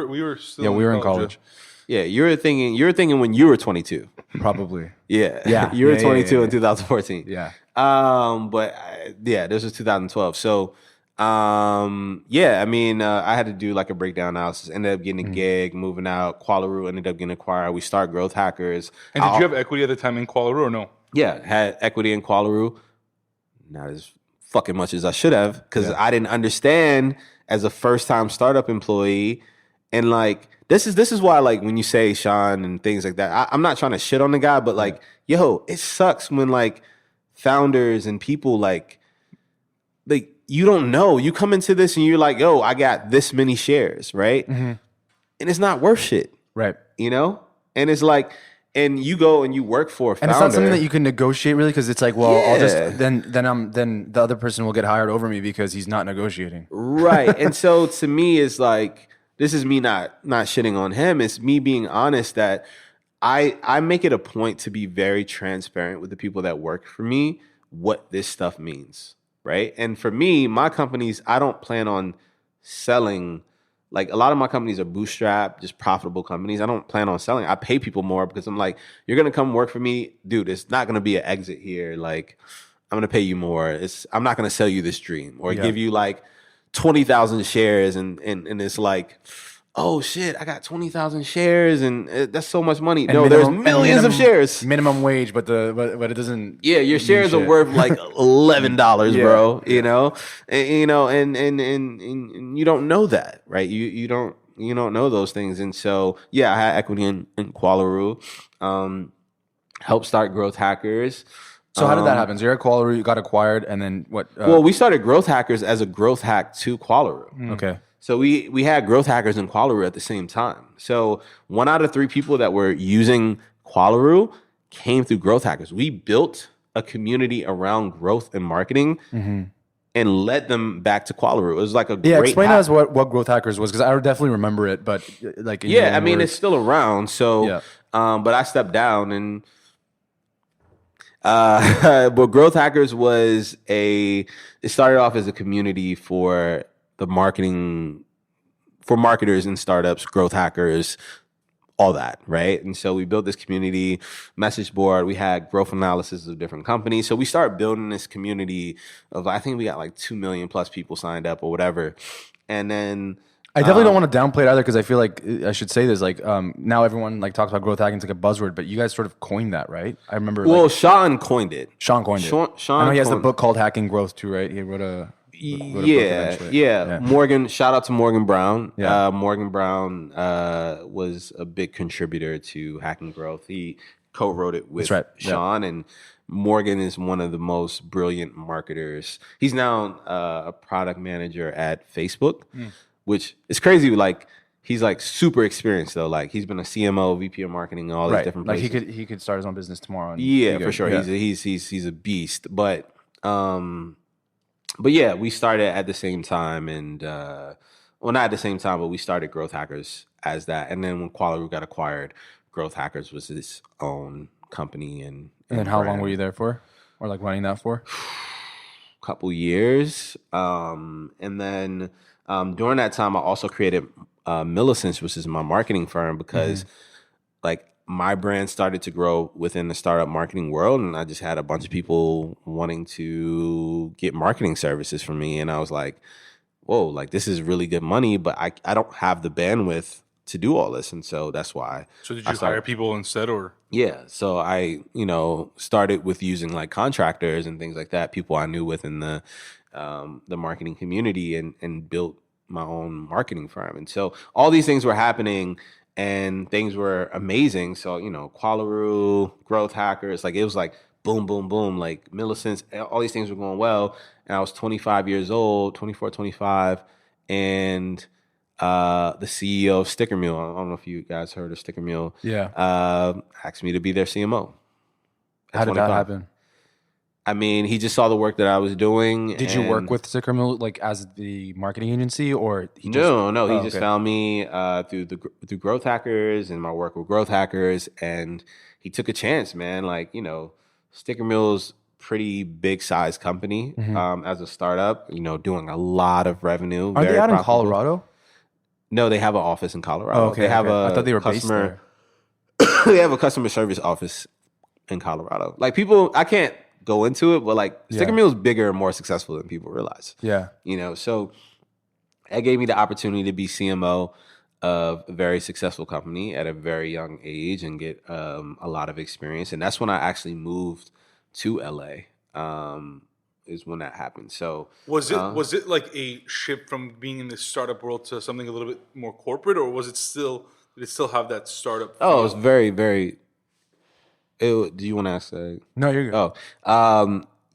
We were still. Yeah, we were in college. Yeah, you were thinking when you were 22. Probably. Yeah. You were 22 in 2014. Yeah. But this was 2012. So. I mean, I had to do like a breakdown analysis, ended up getting a gig, moving out. Qualaroo ended up getting acquired. We started GrowthHackers. And did you have equity at the time in Qualaroo or no? Yeah, had equity in Qualaroo. Not as fucking much as I should have because I didn't understand as a first-time startup employee. And like, this is why like when you say Sean and things like that, I'm not trying to shit on the guy, but like, yo, it sucks when like founders and people like you don't know. You come into this and you're like, yo, I got this many shares, right? Mm-hmm. And it's not worth shit. Right. You know? And it's like, and you go and you work for a founder. And it's not something that you can negotiate really because it's like, well, I'll just, then the other person will get hired over me because he's not negotiating. Right. And so to me, it's like, this is me not shitting on him. It's me being honest that I make it a point to be very transparent with the people that work for me, what this stuff means. Right. And for me, my companies, I don't plan on selling. Like a lot of my companies are bootstrap, just profitable companies. I don't plan on selling. I pay people more because I'm like, you're going to come work for me. Dude, it's not going to be an exit here. Like, I'm going to pay you more. I'm not going to sell you this dream or give you like 20,000 shares. And it's like, oh shit, I got 20,000 shares and that's so much money. And no, there's millions of shares. Minimum wage, but it doesn't. Yeah, your shares are worth like $11, bro. You know, and you don't know that, right? You don't know those things, and so I had equity in Qualaroo, helped start GrowthHackers. So how did that happen? So you're at Qualaroo, you got acquired, and then what? Well, we started GrowthHackers as a growth hack to Qualaroo. Okay. So we had GrowthHackers and Qualaroo at the same time. So 1 out of 3 people that were using Qualaroo came through GrowthHackers. We built a community around growth and marketing and led them back to Qualaroo. It was like a great explain to us what GrowthHackers was because I definitely remember it, but like I mean it's still around. So but I stepped down and but GrowthHackers was it started off as a community for the marketing for marketers and startups, growth hackers, all that, right? And so we built this community message board. We had growth analysis of different companies. So we started building this community of, I think we got like 2 million plus people signed up or whatever. And then I definitely don't want to downplay it either because I feel like I should say this. Like now everyone like talks about growth hacking. It's like a buzzword, but you guys sort of coined that, right? I remember. Well, Sean coined it. Sean coined it. I know he has the book called Hacking Growth too, right? He wrote a book eventually. Morgan, shout out to Morgan Brown. Morgan Brown was a big contributor to Hacking Growth. He co-wrote it with Sean, and Morgan is one of the most brilliant marketers. He's now a product manager at Facebook, which is crazy. Like he's like super experienced though. Like he's been a CMO, VP of marketing, all these different places. Like he could start his own business tomorrow. And for sure. Yeah. He's a beast, but. But yeah, we started at the same time, and well, not at the same time, but we started GrowthHackers as that. And then when Qualaroo got acquired, GrowthHackers was its own company and then how long were you there for, or like running that for? Couple years. And then during that time, I also created MilliSense, which is my marketing firm, because like my brand started to grow within the startup marketing world, and I just had a bunch of people wanting to get marketing services from me, and I was like, whoa, like this is really good money, but I don't have the bandwidth to do all this, and so that's why. So did you hire people instead, or? Yeah, so I, started with using like contractors and things like that, people I knew within the marketing community, and built my own marketing firm. And so all these things were happening, and things were amazing. So Qualaroo, GrowthHackers, like it was like boom, boom, boom, like MilliSense, all these things were going well. And I was 25 years old, 24, 25, and the CEO of Sticker Mule, I don't know if you guys heard of Sticker Mule, asked me to be their CMO. How did that happen? I mean, he just saw the work that I was doing. Did you work with Sticker Mule like as the marketing agency, or he just found me through GrowthHackers and my work with GrowthHackers, and he took a chance, man. Like Sticker Mule's pretty big size company as a startup. Doing a lot of revenue. Are they out in Colorado? No, they have an office in Colorado. Oh, okay. They have I thought they were based there. They have a customer service office in Colorado. Like people, I can't go into it, but like Sticker Mule is bigger and more successful than people realize. Yeah. So that gave me the opportunity to be CMO of a very successful company at a very young age and get a lot of experience. And that's when I actually moved to LA. Is when that happened. So was it like a shift from being in the startup world to something a little bit more corporate, or did it still have that startup feel? Oh, it was very, very. Do you want to ask that? No, you're good.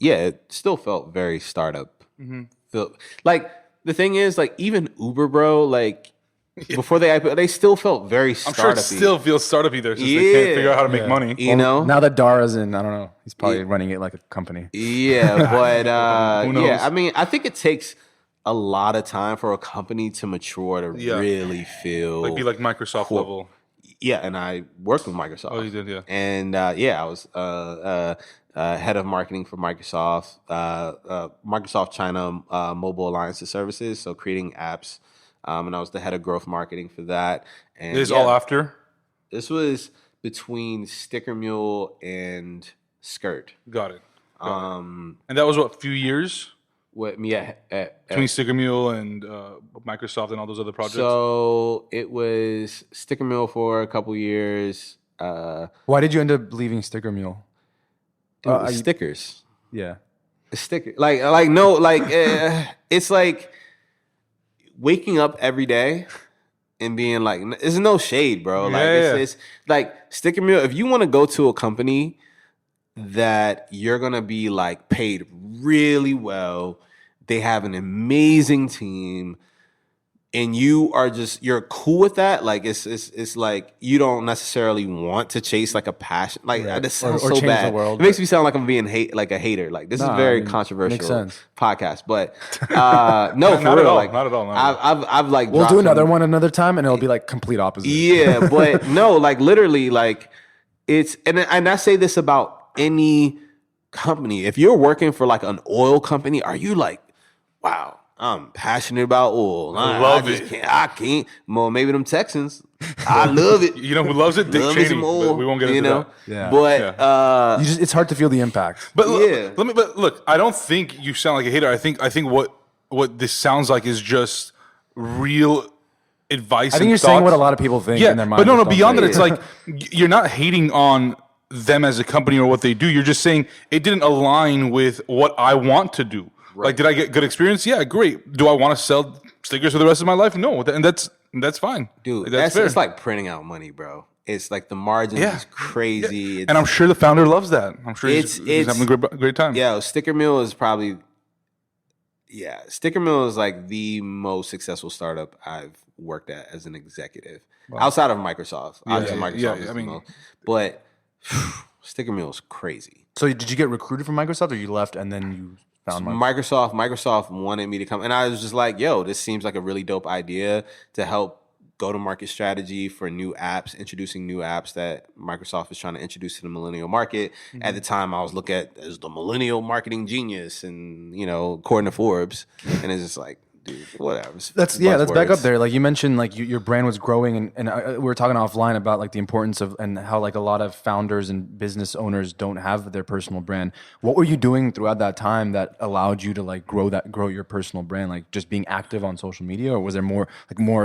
Yeah, it still felt very startup. Like the thing is, like even Uber, bro, like before they still felt very startup-y. I'm sure it still feels startup-y there since they can't figure out how to make money. Now that Dara's in, I don't know, he's probably running it like a company. Yeah, but I mean, I think it takes a lot of time for a company to mature to really feel like be like Microsoft level. Yeah, and I worked with Microsoft. Oh, you did, yeah. And I was head of marketing for Microsoft, Microsoft China Mobile Alliances Services, so creating apps. And I was the head of growth marketing for that. And this is all after? This was between Sticker Mule and Skurt. Got it. And that was what, a few years? Between Sticker Mule and Microsoft and all those other projects? So it was Sticker Mule for a couple years. Why did you end up leaving Sticker Mule? Stickers. Yeah. A sticker. It's like waking up every day and being like, there's no shade, bro. It's like Sticker Mule. If you want to go to a company that you're going to be like paid really well, they have an amazing team, and you're cool with that. Like it's like you don't necessarily want to chase like a passion. Like that sounds so bad. It makes me sound like I'm being a hater. Like this is very controversial podcast, but no, for real. Like not at all. I've like we'll do another one another time, and it'll be like complete opposite. Yeah, but no, like literally, like it's and I say this about any company. If you're working for like an oil company, are you like, wow, I'm passionate about oil. I can't. Well, maybe them Texans. I love it. You know who loves it? Dick Cheney. But we won't get into that. Yeah. But it's hard to feel the impact. But look, I don't think you sound like a hater. I think what this sounds like is just real advice. I think you're saying what a lot of people think in their mind. But no, beyond that, it's like you're not hating on them as a company or what they do. You're just saying it didn't align with what I want to do. Right. Like, did I get good experience? Yeah, great. Do I want to sell stickers for the rest of my life? No, and that's fine, dude. Like, it's like printing out money, bro. It's like the margins is crazy. Yeah. And I'm sure the founder loves that. I'm sure he's having a great time. Yeah, Sticker Mule is probably Sticker Mule is like the most successful startup I've worked at as an executive outside of Microsoft. But Sticker Mule is crazy. So did you get recruited from Microsoft, or you left and then you found Microsoft wanted me to come, and I was just like, yo, this seems like a really dope idea to help go-to-market strategy for new apps, introducing new apps that Microsoft is trying to introduce to the millennial market. At the time, I was looked at as the millennial marketing genius, and according to Forbes, and it's just like, dude, whatever. Let's back up there. Like you mentioned, like your brand was growing, and we were talking offline about like the importance of and how like a lot of founders and business owners don't have their personal brand. What were you doing throughout that time that allowed you to like grow your personal brand? Like just being active on social media, or was there more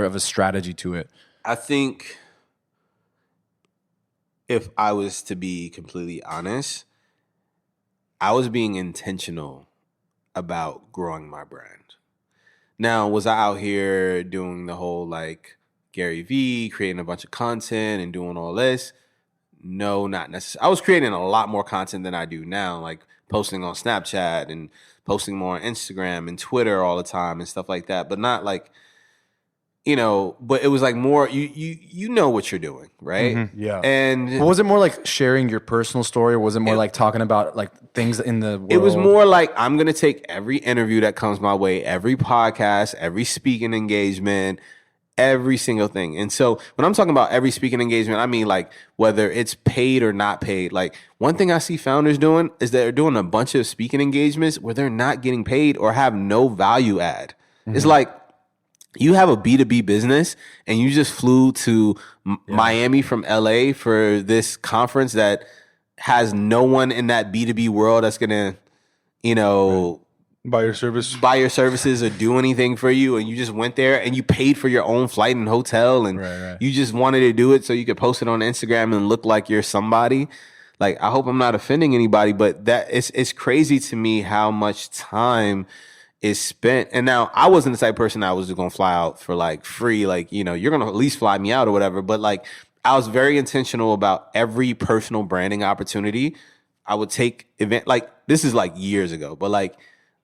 of a strategy to it? I think if I was to be completely honest, I was being intentional about growing my brand. Now, was I out here doing the whole like Gary Vee, creating a bunch of content and doing all this? No, not necessarily. I was creating a lot more content than I do now, like posting on Snapchat and posting more on Instagram and Twitter all the time and stuff like that. But not like, but it was like more, you know what you're doing, right? Mm-hmm. Yeah. And was it more like sharing your personal story, or was it more like talking about like things in the world? It was more like, I'm going to take every interview that comes my way, every podcast, every speaking engagement, every single thing. And so when I'm talking about every speaking engagement, I mean like whether it's paid or not paid. Like one thing I see founders doing is they're doing a bunch of speaking engagements where they're not getting paid or have no value add. Mm-hmm. It's like, you have a B2B business and you just flew to Miami from LA for this conference that has no one in that B2B world that's going to, buy your services or do anything for you. And you just went there and you paid for your own flight and hotel. And you just wanted to do it so you could post it on Instagram and look like you're somebody. Like, I hope I'm not offending anybody, but it's crazy to me how much time is spent. And now I wasn't the type of person that was just gonna fly out for like free, like, you're gonna at least fly me out or whatever. But like, I was very intentional about every personal branding opportunity. I would take like this is like years ago, but like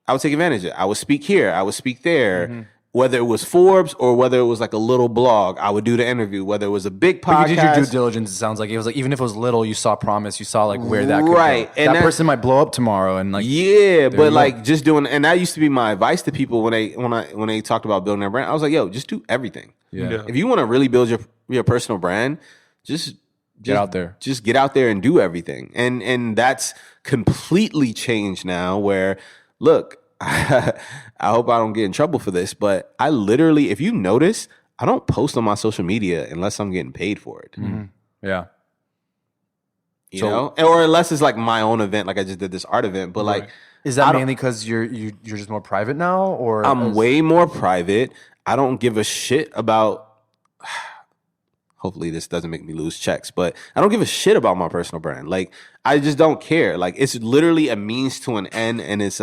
I would take advantage of it. I would speak here, I would speak there. Mm-hmm. Whether it was Forbes or whether it was like a little blog, I would do the interview. Whether it was a big podcast. But you did your due diligence, it sounds like. It was like, even if it was little, you saw promise, you saw like where that could go. And that person might blow up tomorrow and like. Yeah, but like just doing, and that used to be my advice to people when they talked about building their brand. I was like, yo, just do everything. Yeah. If you want to really build your personal brand, just get out there. Just get out there and do everything. And that's completely changed now where, look, I hope I don't get in trouble for this, but I literally, if you notice, I don't post on my social media unless I'm getting paid for it. Mm-hmm. Yeah. You know? Or unless it's like my own event, like I just did this art event, but like. Is that mainly because you're just more private now, or? I'm way more private. I don't give a shit about, hopefully this doesn't make me lose checks, but I don't give a shit about my personal brand. Like, I just don't care. Like, it's literally a means to an end, and it's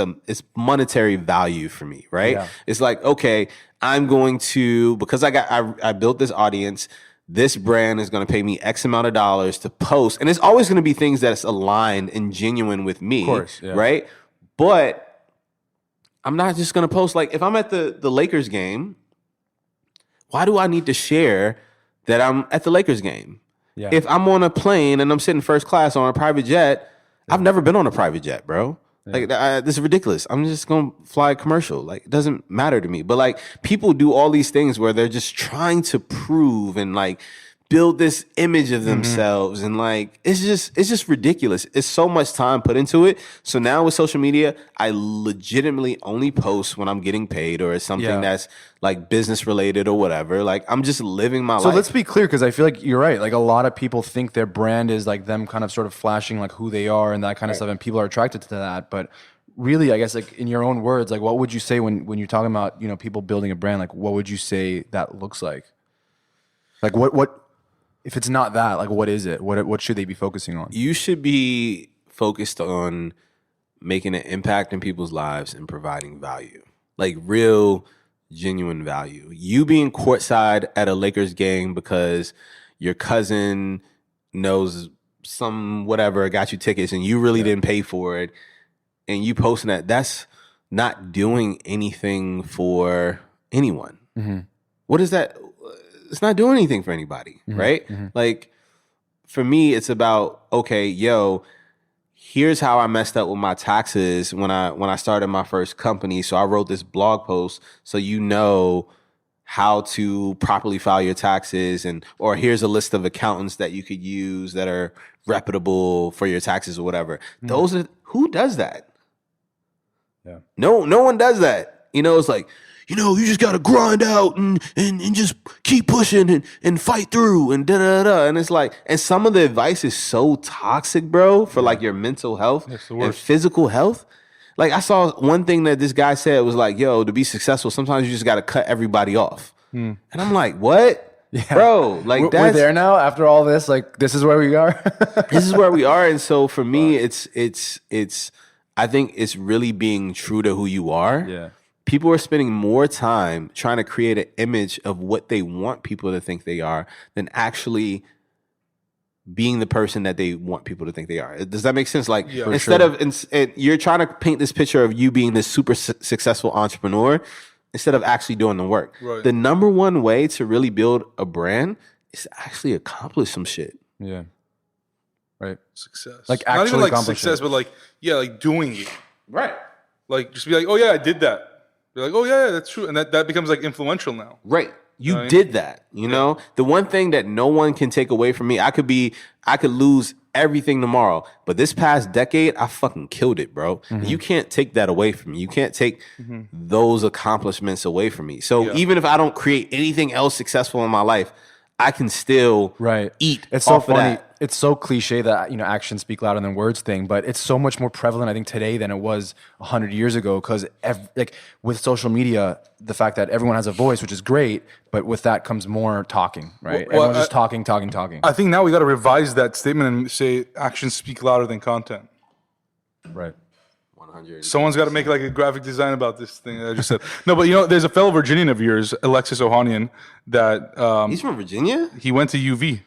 monetary value for me, right? Yeah. It's like, okay, I'm going to, because I built this audience, this brand is going to pay me X amount of dollars to post, and it's always going to be things that's aligned and genuine with me, of course, yeah. Right? But I'm not just going to post, like, if I'm at the Lakers game, why do I need to share that I'm at the Lakers game? Yeah. If I'm on a plane and I'm sitting first class on a private jet, I've never been on a private jet, bro. Yeah. Like, this is ridiculous. I'm just going to fly commercial. Like, it doesn't matter to me. But like, people do all these things where they're just trying to prove and like build this image of themselves. Mm-hmm. And like, it's just ridiculous. It's so much time put into it. So now with social media, I legitimately only post when I'm getting paid or it's something that's like business related or whatever. Like, I'm just living my life. So let's be clear, because I feel like you're right. Like, a lot of people think their brand is like them kind of sort of flashing like who they are and that kind of stuff. And people are attracted to that. But really, I guess, like, in your own words, like, what would you say when you're talking about, people building a brand? Like, what would you say that looks like? Like, what if it's not that, like, what is it? What should they be focusing on? You should be focused on making an impact in people's lives and providing value. Like, real, genuine value. You being courtside at a Lakers game because your cousin knows some whatever, got you tickets, and you really didn't pay for it, and you posting that's not doing anything for anyone. Mm-hmm. What is that? It's not doing anything for anybody, right? Mm-hmm. Like, for me, it's about, okay, yo, here's how I messed up with my taxes when I started my first company. So I wrote this blog post so you know how to properly file your taxes, or here's a list of accountants that you could use that are reputable for your taxes or whatever. Who does that? Yeah. No one does that. It's like, you just gotta grind out and just keep pushing and fight through and da-da-da. And it's like, and some of the advice is so toxic, bro, for like your mental health and physical health. Like, I saw one thing that this guy said was like, yo, to be successful, sometimes you just gotta cut everybody off. And I'm like, what? Yeah. Bro, like we're there now after all this. Like, this is where we are. This is where we are. And so for me, it's I think it's really being true to who you are. Yeah. People are spending more time trying to create an image of what they want people to think they are than actually being the person that they want people to think they are. Does that make sense? Like, instead of you're trying to paint this picture of you being this super successful entrepreneur instead of actually doing the work. Right. The number one way to really build a brand is to actually accomplish some shit. Yeah. Right. Success. Like, not actually even like accomplish success, it. but like, like doing it. Right. Like, just be like, oh yeah, I did that. You're like, oh yeah, that's true. And that becomes like influential now. Right. You did that, know? The one thing that no one can take away from me, I could lose everything tomorrow, but this past decade, I fucking killed it, bro. Mm-hmm. You can't take that away from me. You can't take those accomplishments away from me. So even if I don't create anything else successful in my life, I can still eat. It's so off funny. of that. It's so cliche that actions speak louder than words thing, but it's so much more prevalent, I think, today than it was 100 years ago. Because like with social media, the fact that everyone has a voice, which is great, but with that comes more talking, right? Everyone's just talking. I think now we got to revise that statement and say actions speak louder than content. Right. 100. Someone's got to make like a graphic design about this thing that I just said. No, but there's a fellow Virginian of yours, Alexis Ohanian, that he's from Virginia. He went to UV.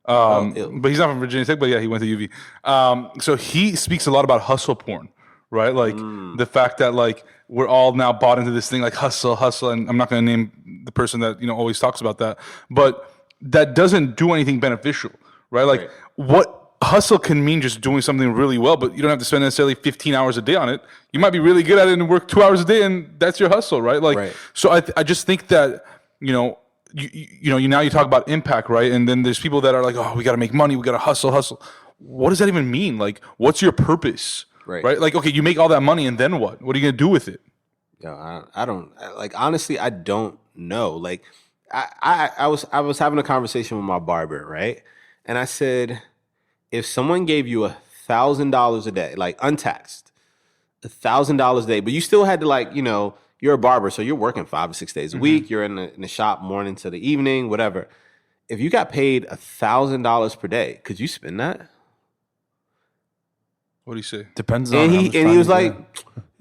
But he's not from Virginia Tech, but yeah, he went to UV. So he speaks a lot about hustle porn, right? Like the fact that like we're all now bought into this thing like hustle, and I'm not going to name the person that always talks about that, but that doesn't do anything beneficial, right? Like what hustle can mean just doing something really well, but you don't have to spend necessarily 15 hours a day on it. You might be really good at it and work 2 hours a day, and that's your hustle, right? Like, so I just think that you now you talk about impact, right? And then there's people that are like, oh, we got to make money, we got to hustle. What does that even mean? Like, what's your purpose, right? Like, okay, you make all that money, and then what? What are you gonna do with it? Yeah, I don't like. Honestly, I don't know. Like, I was having a conversation with my barber, right? And I said, if someone gave you $1,000 a day, like untaxed, $1,000 a day, but you still had to you're a barber, so you're working 5 to 6 days a week. You're in the shop morning to the evening, whatever. If you got paid $1,000 per day, could you spend that? What do you say? Depends on. And he was like,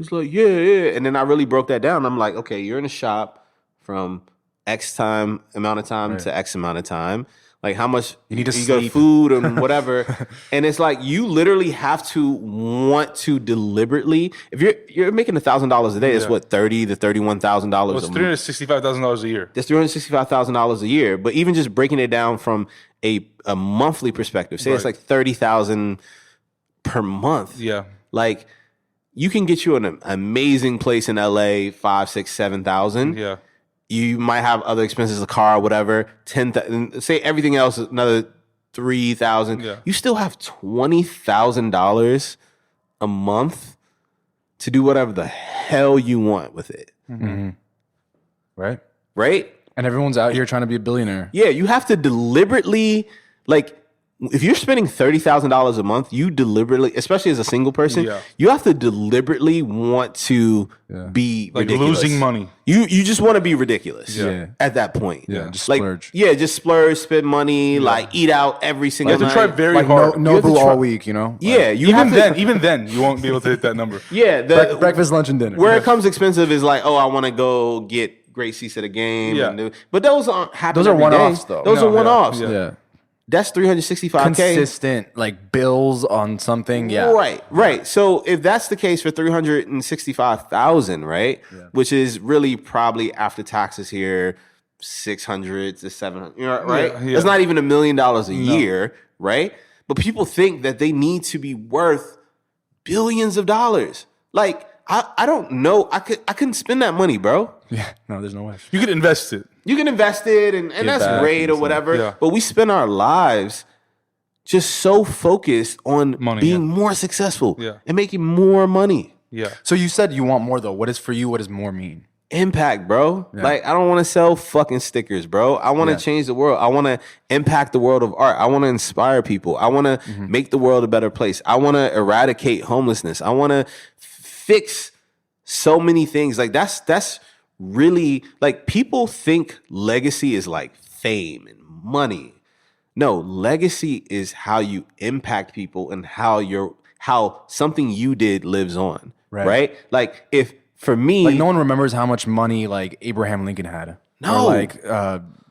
yeah. And then I really broke that down. I'm like, okay, you're in the shop from X amount of time to X amount of time. Like how much you need to you go food and whatever. And it's like you literally have to want to deliberately. If you're making $1,000 a day, it's what $30,000 to $31,000. Well, it's $365,000 a year. That's $365,000 a year. But even just breaking it down from a monthly perspective, say it's like $30,000 per month. Yeah, like you can get you an amazing place in LA, 5, 6, 7,000. Yeah. You might have other expenses, a car, whatever. 10,000. Say everything else is another 3,000. Yeah. You still have $20,000 a month to do whatever the hell you want with it. Mm-hmm. Right. And everyone's out here trying to be a billionaire. Yeah, you have to deliberately if you're spending $30,000 a month, you deliberately, especially as a single person, you have to deliberately want to be like ridiculous. Losing money. You just want to be ridiculous at that point. Yeah, just splurge. Just splurge, spend money, eat out every single night. You have to try very hard. Nobu all week, Yeah, even then, you won't be able to hit that number. Yeah, breakfast, lunch, and dinner. Where it comes expensive is like, oh, I want to go get great seats at a game. Yeah. But those aren't happen. Those are one-offs, though. Those are one-offs. Yeah. That's $365K. Consistent, like bills on something. Yeah. Right. So if that's the case for $365,000, right? Yeah. Which is really probably after taxes here, $600 to $700, right? Yeah. That's not even $1 million a year, right? But people think that they need to be worth billions of dollars. Like, I don't know. I couldn't spend that money, bro. Yeah, no, there's no way. You could invest it. You can invest it, and that's great or whatever. Yeah. But we spend our lives just so focused on being more successful and making more money. Yeah. So you said you want more, though. What is for you? What does more mean? Impact, bro. Yeah. Like, I don't want to sell fucking stickers, bro. I want to change the world. I want to impact the world of art. I want to inspire people. I want to make the world a better place. I want to eradicate homelessness. I want to fix so many things. Like, that's really, like, people think legacy is like fame and money. No, legacy is how you impact people and how something you did lives on. Right? Like, if for me, like, no one remembers how much money like Abraham Lincoln had. No. Or like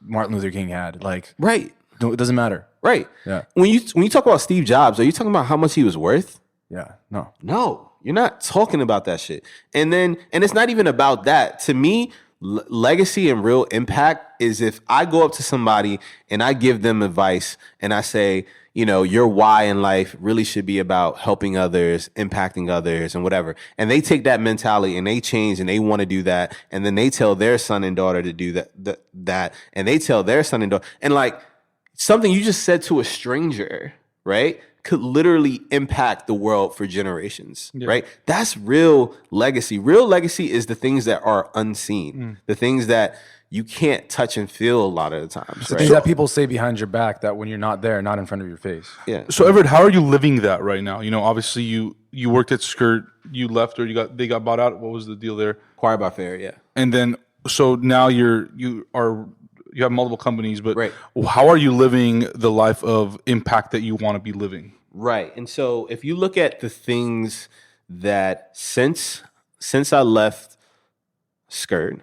Martin Luther King had. Like, right. It doesn't matter. Right. Yeah. When you talk about Steve Jobs, are you talking about how much he was worth? Yeah. No. No, you're not talking about that shit. And it's not even about that. To me, legacy and real impact is if I go up to somebody and I give them advice and I say, you know, your why in life really should be about helping others, impacting others, and whatever. And they take that mentality and they change and they want to do that. And then they tell their son and daughter to do that. And they tell their son and daughter. And like, something you just said to a stranger, right, could literally impact the world for generations, right? That's real legacy. Real legacy is the things that are unseen, the things that you can't touch and feel a lot of the times. The things that people say behind your back that when you're not there, not in front of your face. Yeah. So Everette, how are you living that right now? You know, obviously you worked at Skurt, you left, or they got bought out. What was the deal there? Choir by Fair, yeah. And then so now you have multiple companies, but right. How are you living the life of impact that you want to be living? Right. And so if you look at the things that since I left Skurt,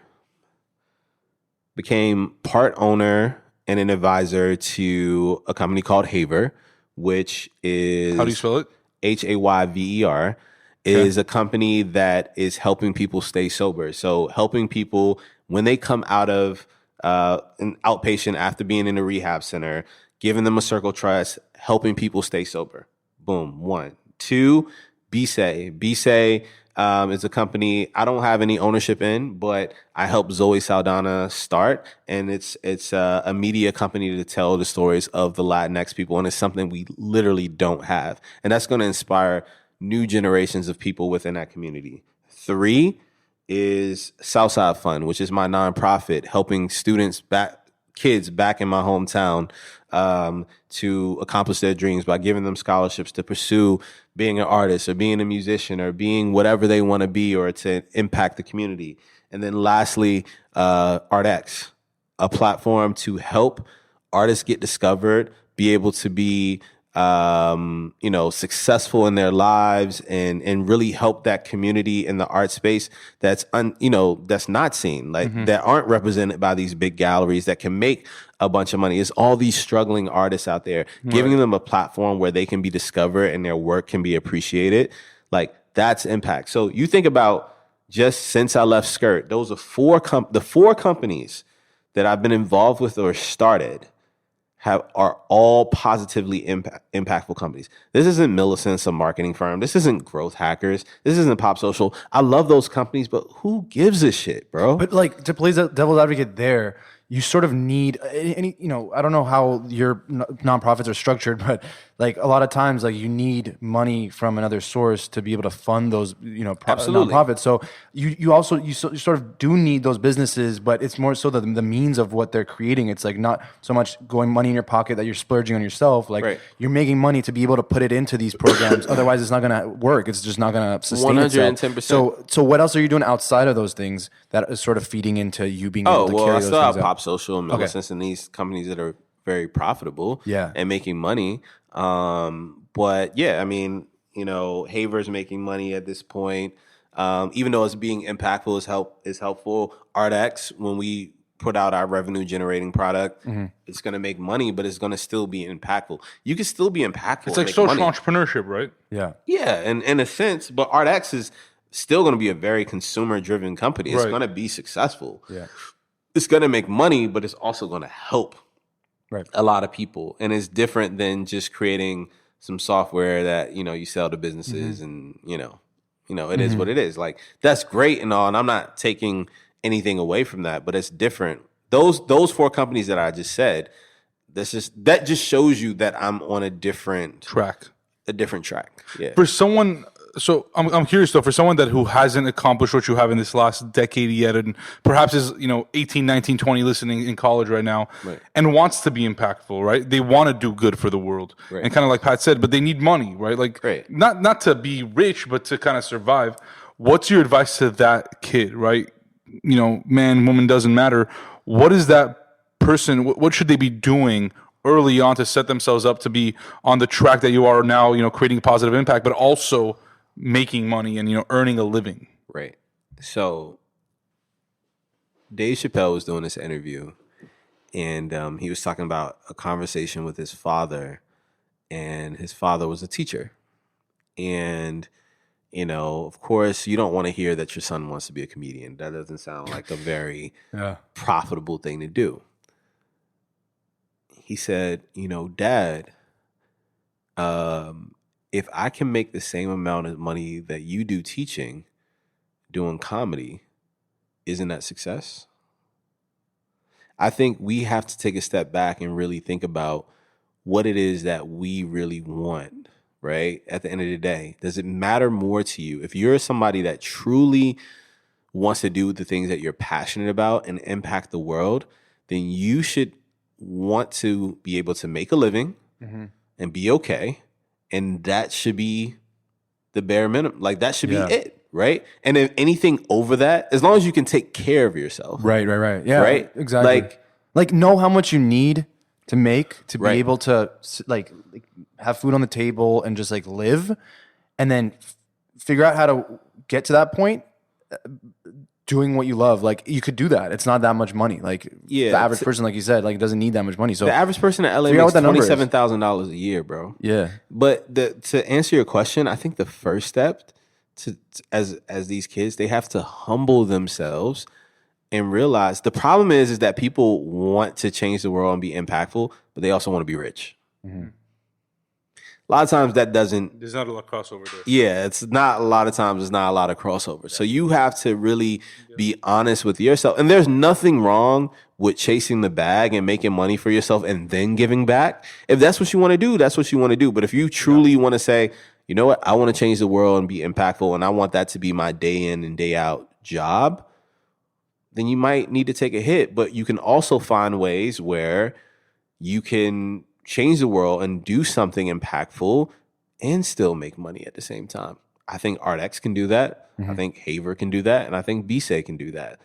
became part owner and an advisor to a company called Hayver, which is... How do you spell it? Hayver, is a company that is helping people stay sober. So helping people when they come out of an outpatient after being in a rehab center, giving them a circle trust, helping people stay sober. Boom, 1. 2, Bisay. Bisay is a company I don't have any ownership in, but I helped Zoe Saldana start, and it's a media company to tell the stories of the Latinx people, and it's something we literally don't have, and that's going to inspire new generations of people within that community. 3 is Southside Fund, which is my nonprofit helping kids back in my hometown to accomplish their dreams by giving them scholarships to pursue being an artist or being a musician or being whatever they want to be or to impact the community. And then lastly, ArtX, a platform to help artists get discovered, be able to be successful in their lives and really help that community in the art space that's not seen, like that aren't represented by these big galleries that can make a bunch of money. It's all these struggling artists out there, giving them a platform where they can be discovered and their work can be appreciated. Like, that's impact. So you think about just since I left Skurt, those are the 4 companies that I've been involved with or started are all positively impactful companies. This isn't MilliSense, a marketing firm. This isn't GrowthHackers. This isn't PopSocial. I love those companies, but who gives a shit, bro? But like, to play the devil's advocate there, you sort of need any, I don't know how your nonprofits are structured, but like a lot of times, like you need money from another source to be able to fund those, nonprofits. So you sort of do need those businesses, but it's more so the means of what they're creating. It's like not so much going money in your pocket that you're splurging on yourself. Like you're making money to be able to put it into these programs. Otherwise, it's not going to work. It's just not going to sustain 110%. itself. So what else are you doing outside of those things that is sort of feeding into you being able to carry those things out? I still have PopSocial and MilliSense and these companies that are very profitable and making money. But yeah, I mean, Hayver's making money at this point. Even though it's being impactful is helpful. ArtX, when we put out our revenue generating product, it's going to make money, but it's going to still be impactful. You can still be impactful. It's like social entrepreneurship, right? Yeah. Yeah, and in a sense, but ArtX is still going to be a very consumer driven company. It's going to be successful. Yeah. It's going to make money, but it's also going to help a lot of people. And it's different than just creating some software that, you sell to businesses and, it is what it is. Like, that's great and all. And I'm not taking anything away from that, but it's different. Those 4 companies that I just said, that just shows you that I'm on a different track. Yeah. For someone, so I'm curious though, for someone who hasn't accomplished what you have in this last decade yet, and perhaps is 18, 19, 20 listening in college right now, and wants to be impactful, right? They want to do good for the world, and kind of like Pat said, but they need money, right? Like not to be rich, but to kind of survive. What's your advice to that kid, right? Man, woman, doesn't matter. What is that person? What should they be doing early on to set themselves up to be on the track that you are now? Creating a positive impact, but also making money and earning a living. Right. So Dave Chappelle was doing this interview, and he was talking about a conversation with his father, and his father was a teacher. And of course, you don't want to hear that your son wants to be a comedian. That doesn't sound like a very profitable thing to do. He said, Dad, if I can make the same amount of money that you do teaching, doing comedy, isn't that success? I think we have to take a step back and really think about what it is that we really want, right? At the end of the day, does it matter more to you? If you're somebody that truly wants to do the things that you're passionate about and impact the world, then you should want to be able to make a living and be okay. And that should be the bare minimum. Like, that should be it, right? And if anything over that, as long as you can take care of yourself. Right. Yeah, right? Exactly. Like know how much you need to make to be able to like have food on the table and just like live, and then figure out how to get to that point doing what you love. Like, you could do that. It's not that much money. Like, the average person, like you said, like, doesn't need that much money. So the average person in LA makes $27,000 a year, bro. Yeah. But to answer your question, I think the first step as these kids, they have to humble themselves and realize the problem is that people want to change the world and be impactful, but they also want to be rich. A lot of times that doesn't... There's not a lot of crossover there. Yeah, it's not a lot of times. There's not a lot of crossover. So you have to really be honest with yourself. And there's nothing wrong with chasing the bag and making money for yourself and then giving back. If that's what you want to do, that's what you want to do. But if you truly want to say, you know what, I want to change the world and be impactful, and I want that to be my day in and day out job, then you might need to take a hit. But you can also find ways where you can change the world and do something impactful and still make money at the same time. I think ArtX can do that. I think Hayver can do that. And I think BSA can do that.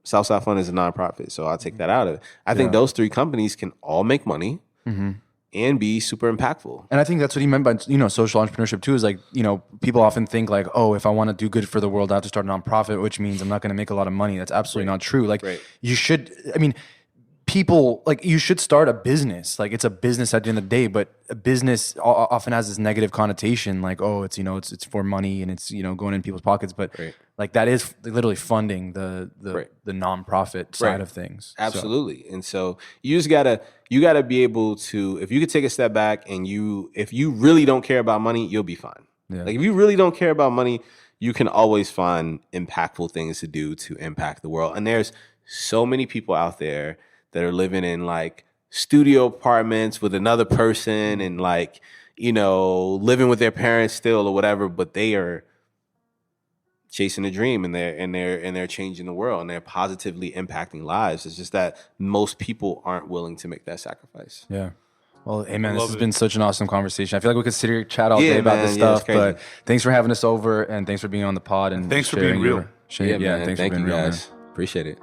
Southside Fund is a nonprofit, so I'll take that out of it. I think those 3 companies can all make money and be super impactful. And I think that's what he meant by, social entrepreneurship too, is like, people often think like, oh, if I want to do good for the world, I have to start a nonprofit, which means I'm not going to make a lot of money. That's absolutely not true. Like, you should, people, like, you should start a business. Like, it's a business at the end of the day, but a business often has this negative connotation, like, oh, it's it's for money and it's going in people's pockets, but like, that is literally funding the nonprofit side of things. Absolutely. So. And so you just gotta be able to, if you could take a step back and if you really don't care about money, you'll be fine. Like, if you really don't care about money, you can always find impactful things to do to impact the world. And there's so many people out there that are living in like studio apartments with another person and like, living with their parents still or whatever, but they are chasing a dream and they're changing the world and they're positively impacting lives. It's just that most people aren't willing to make that sacrifice. Yeah. Well, hey man, this has been such an awesome conversation. I feel like we could sit here and chat all day about this stuff, but thanks for having us over and thanks for being on the pod and thanks for being real. Thanks for being real, guys. Appreciate it.